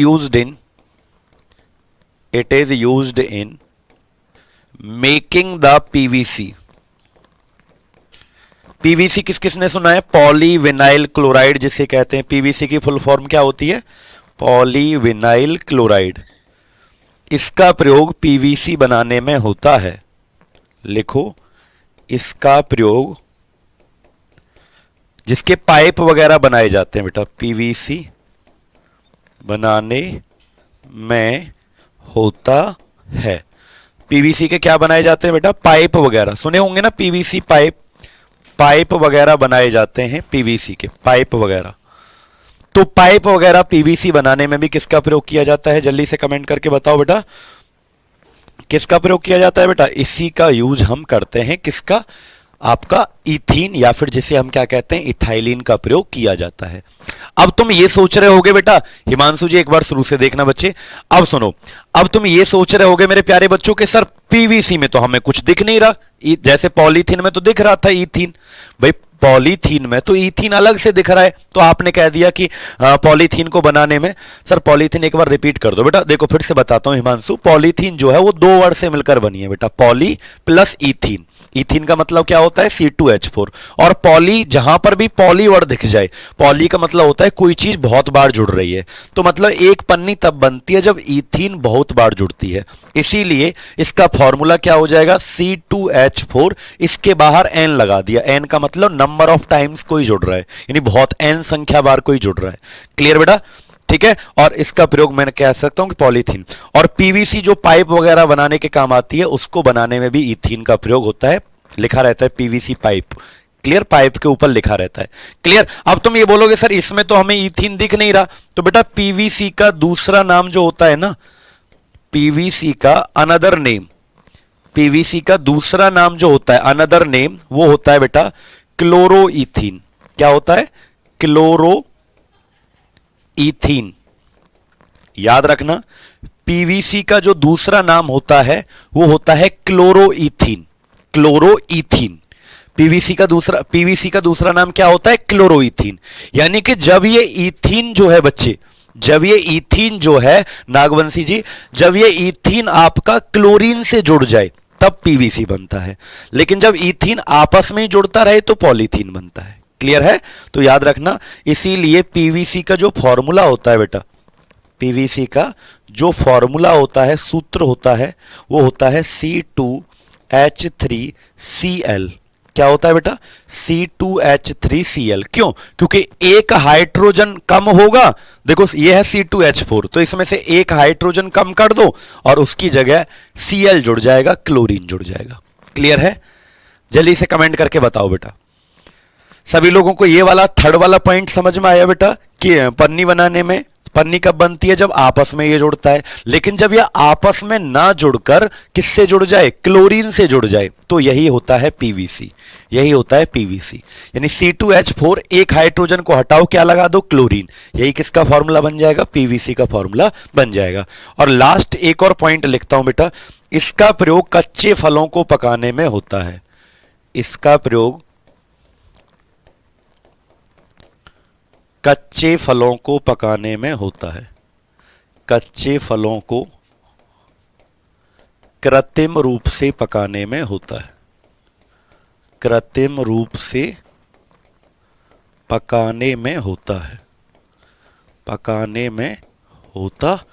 used in making the PVC. PVC किस किसने सुना है, पॉलीविनाइल क्लोराइड जिसे कहते हैं। पीवीसी की फुल फॉर्म क्या होती है, पॉलीविनाइल क्लोराइड। इसका प्रयोग पीवीसी बनाने में होता है। लिखो, इसका प्रयोग जिसके पाइप वगैरह बनाए जाते हैं बेटा, पीवीसी बनाने में होता है। पीवीसी के क्या बनाए जाते हैं बेटा, पाइप वगैरह, सुने होंगे ना पीवीसी पाइप, पाइप वगैरह बनाए जाते हैं पीवीसी के, पाइप वगैरह। तो पाइप वगैरह पीवीसी बनाने में भी किसका प्रयोग किया जाता है, जल्दी से कमेंट करके बताओ बेटा, किसका प्रयोग किया जाता है बेटा। इसी का यूज हम करते हैं, किसका, आपका ईथीन या फिर जिसे हम क्या कहते हैं, इथाइलिन का प्रयोग किया जाता है। अब तुम ये सोच रहे होगे बेटा, हिमांशु जी एक बार शुरू से देखना बच्चे, अब सुनो, अब तुम ये सोच रहे होगे मेरे प्यारे बच्चों के सर पीवीसी में तो हमें कुछ दिख नहीं रहा, जैसे पॉलीथीन में तो दिख रहा था ईथीन। भाई पॉलीथीन में तो ईथीन अलग से दिख रहा है, तो आपने कह दिया कि पॉलीथीन को बनाने में, सर पॉलीथीन एक बार रिपीट कर दो बेटा। देखो फिर से बताता हूं हिमांशु, पॉलीथीन जो है वो दो वर्ड से मिलकर बनी है बेटा, पॉली प्लस ईथीन। ईथीन का मतलब क्या होता है, C2H4। और पॉली, जहां पर भी पॉली वर्ड दिख जाए, पॉली का मतलब होता है कोई चीज बहुत बार जुड़ रही है। तो मतलब एक पन्नी तब बनती है जब ईथीन बहुत बार जुड़ती है, इसीलिए इसका फॉर्मूला क्या हो जाएगा, C2H4, इसके बाहर N लगा दिया। N का मतलब नंबर ऑफ टाइम्स कोई जुड़ रहा है, यानी बहुत N संख्या बार कोई जुड़ रहा है। क्लियर बेटा, ठीक है। और इसका प्रयोग मैं कह सकता हूं कि पॉलीथीन और पीवीसी जो पाइप वगैरह बनाने के काम आती है, उसको बनाने में भी ईथीन का प्रयोग होता है। लिखा रहता है पीवीसी पाइप, क्लियर, पाइप के ऊपर लिखा रहता है। क्लियर। अब तुम ये बोलोगे सर इसमें तो हमें ईथीन दिख नहीं रहा, तो बेटा पीवीसी का दूसरा नाम जो होता है ना, पीवीसी का अनदर नेम, पीवीसी का दूसरा नाम जो होता है अनदर नेम, वो होता है बेटा क्लोरोईथीन। क्या होता है, क्लोरो ईथीन। याद रखना, पीवीसी का जो दूसरा नाम होता है वो होता है क्लोरोईथीन, क्लोरोईथीन। पीवीसी का दूसरा नाम क्या होता है, क्लोरोईथीन। यानी कि जब ये ईथीन जो है बच्चे, जब ये ईथीन जो है नागवंशी जी, जब ये ईथीन आपका क्लोरीन से जुड़ जाए तब पीवीसी बनता है, लेकिन जब ईथीन आपस में ही जुड़ता रहे तो पॉलीथीन बनता है। क्लियर है, तो याद रखना, इसीलिए पीवीसी का जो फॉर्मूला होता है बेटा, पीवीसी का जो फॉर्मूला होता है, सूत्र होता है, वो होता है C2H3Cl। क्या होता है बेटा, C2H3Cl। क्यों, क्योंकि एक हाइड्रोजन कम होगा, देखो ये है C2H4, तो इसमें से एक हाइड्रोजन कम कर दो और उसकी जगह Cl जुड़ जाएगा, क्लोरीन जुड़ जाएगा। क्लियर है, जल्दी से कमेंट करके बताओ बेटा। सभी लोगों को ये वाला थर्ड वाला पॉइंट समझ में आया बेटा, कि पन्नी बनाने में, पन्नी कब बनती है, जब आपस में ये जुड़ता है। लेकिन जब यह आपस में ना जुड़कर किससे जुड़ जाए, क्लोरीन से जुड़ जाए, तो यही होता है पीवीसी, यही होता है पीवीसी। यानी C2H4, एक हाइड्रोजन को हटाओ, क्या लगा दो, क्लोरीन, यही किसका फॉर्मूला बन जाएगा, पीवीसी का फॉर्मूला बन जाएगा। और लास्ट एक और पॉइंट लिखता हूं बेटा, इसका प्रयोग कच्चे फलों को पकाने में होता है। इसका प्रयोग कच्चे फलों को पकाने में होता है। कच्चे फलों को कृत्रिम रूप से पकाने में होता है, कृत्रिम रूप से पकाने में होता है, पकाने में होता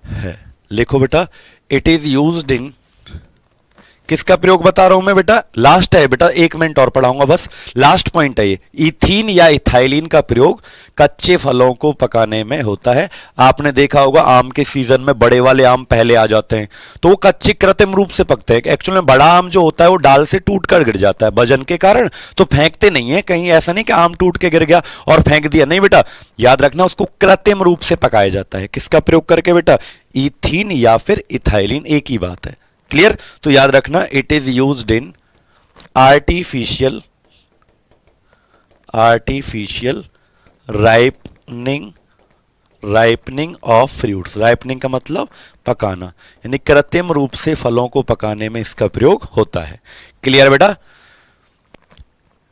है। लिखो बेटा, इट इज यूज्ड इन किसका प्रयोग बता रहा हूं मैं बेटा, लास्ट है बेटा, 1 मिनट और पढ़ाऊंगा बस, लास्ट पॉइंट है ये। इथीन या इथाइलिन का प्रयोग कच्चे फलों को पकाने में होता है। आपने देखा होगा आम के सीजन में बड़े वाले आम पहले आ जाते हैं, तो वो कच्चे कृत्रिम रूप से पकते हैं। एक्चुअली में बड़ा आम जो होता है वो डाल से टूट कर गिर जाता है वजन के कारण, तो फेंकते नहीं है कहीं, ऐसा नहीं कि आम टूट के गिर गया और फेंक दिया, नहीं बेटा, याद रखना उसको कृत्रिम रूप से पकाया जाता है। किसका प्रयोग करके बेटा, इथीन या फिर इथाइलिन, एक ही बात है। क्लियर? तो याद रखना, it is used in artificial ripening of fruits. Ripening का मतलब पकाना, यानी कृत्रिम रूप से फलों को पकाने में इसका प्रयोग होता है। क्लियर बेटा?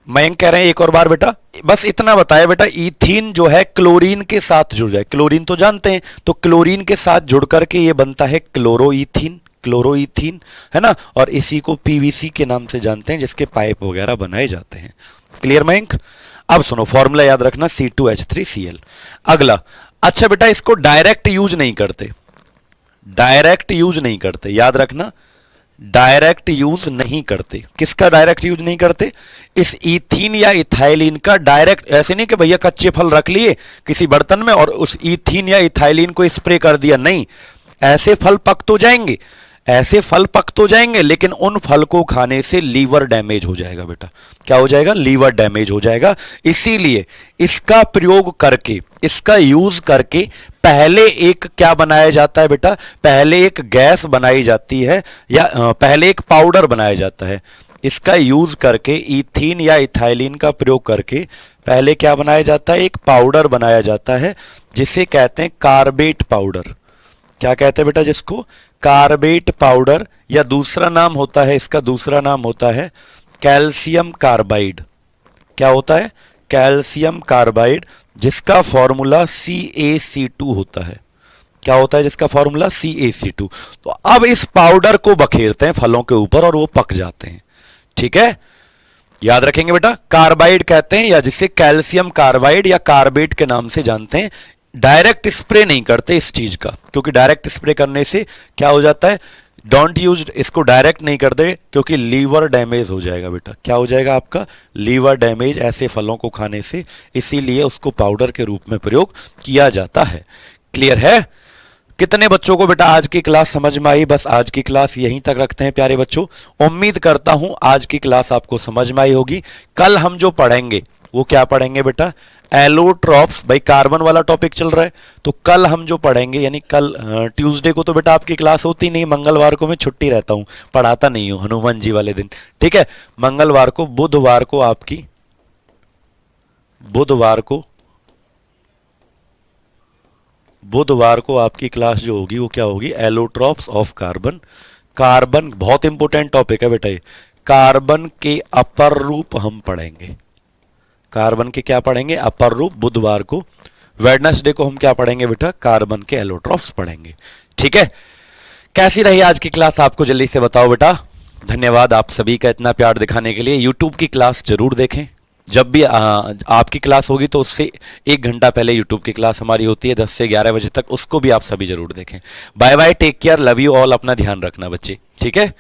मयंक कह रहे हैं एक और बार बेटा, बस इतना बताया बेटा, इथीन जो है क्लोरीन के साथ जुड़ जाए, क्लोरीन तो जानते हैं, तो क्लोरीन के साथ जुड़ करके ये बनता है क्लोरोइथीन, क्लोरोइथीन है ना, और इसी को पीवीसी के नाम से जानते हैं, जिसके पाइप वगैरह बनाए जाते हैं। क्लियर मयंक? अब सुनो, फॉर्मूला याद रखना, C2H3Cl। अगला, अच्छा बेटा, इसको डायरेक्ट यूज नहीं करते, डायरेक्ट यूज नहीं करते, याद रखना, डायरेक्ट यूज नहीं करते। किसका डायरेक्ट यूज नहीं करते? इस इथीन या इथाइलिन का डायरेक्ट, ऐसे नहीं कि भैया कच्चे फल रख लिए किसी बर्तन में और उस इथीन या इथाइलिन को स्प्रे कर दिया, नहीं, ऐसे फल पक तो जाएंगे, ऐसे फल पक तो जाएंगे, लेकिन उन फल को खाने से लीवर डैमेज हो जाएगा बेटा। क्या हो जाएगा? लीवर डैमेज हो जाएगा। इसीलिए इसका प्रयोग करके, इसका यूज करके पहले एक क्या बनाया जाता है बेटा, पहले एक गैस बनाई जाती है, या पहले एक पाउडर बनाया जाता है। इसका यूज करके, इथीन या इथाइलिन का प्रयोग करके पहले क्या बनाया जाता है, एक पाउडर बनाया जाता है, जिसे कहते हैं कार्बेट पाउडर। क्या कहते हैं बेटा जिसको? कार्बेट पाउडर, या दूसरा नाम होता है इसका, दूसरा नाम होता है कैल्शियम कार्बाइड। क्या होता है? कैल्शियम कार्बाइड, जिसका फॉर्मूला CaC2 होता है। क्या होता है जिसका फॉर्मूला? CaC2। तो अब इस पाउडर को बखेरते हैं फलों के ऊपर और वो पक जाते हैं। ठीक है, याद रखेंगे बेटा, कार्बाइड कहते हैं, या जिसे कैल्शियम कार्बाइड या कार्बेट के नाम से जानते हैं। डायरेक्ट स्प्रे नहीं करते इस चीज का, क्योंकि डायरेक्ट स्प्रे करने से क्या हो जाता है, डोंट यूज, इसको डायरेक्ट नहीं करते क्योंकि लीवर डैमेज हो जाएगा बेटा। क्या हो जाएगा आपका? लीवर डैमेज, ऐसे फलों को खाने से, इसीलिए उसको पाउडर के रूप में प्रयोग किया जाता है। क्लियर है? कितने बच्चों को बेटा आज की क्लास समझ में आई? बस आज की क्लास यहीं तक रखते हैं प्यारे बच्चों। उम्मीद करता हूं आज की क्लास आपको समझ में आई होगी। कल हम जो पढ़ेंगे वो क्या पढ़ेंगे बेटा? एलोट्रॉप्स। भाई कार्बन वाला टॉपिक चल रहा है, तो कल हम जो पढ़ेंगे, यानी कल ट्यूसडे को तो बेटा आपकी क्लास होती नहीं, मंगलवार को मैं छुट्टी रहता हूं, पढ़ाता नहीं हूं हनुमान जी वाले दिन। ठीक है, मंगलवार को, बुधवार को आपकी, बुधवार को आपकी क्लास जो होगी वो क्या होगी? Allotropes of carbon. कार्बन बहुत इंपॉर्टेंट टॉपिक है बेटा ये। कार्बन के अपर रूप हम पढ़ेंगे। कार्बन के क्या पढ़ेंगे? अपर रूप, बुधवार को। वेडनेसडे को हम क्या पढ़ेंगे बेटा? कार्बन के एलोट्रॉप्स पढ़ेंगे। ठीक है, कैसी रही आज की क्लास आपको जल्दी से बताओ बेटा। धन्यवाद आप सभी का इतना प्यार दिखाने के लिए। यूट्यूब की क्लास जरूर देखें, जब भी आपकी क्लास होगी तो उससे 1 घंटा पहले यूट्यूब की क्लास हमारी होती है 10 से 11 बजे तक, उसको भी आप सभी जरूर देखें। Bye bye, take care, love you all, अपना ध्यान रखना बच्चे। ठीक है।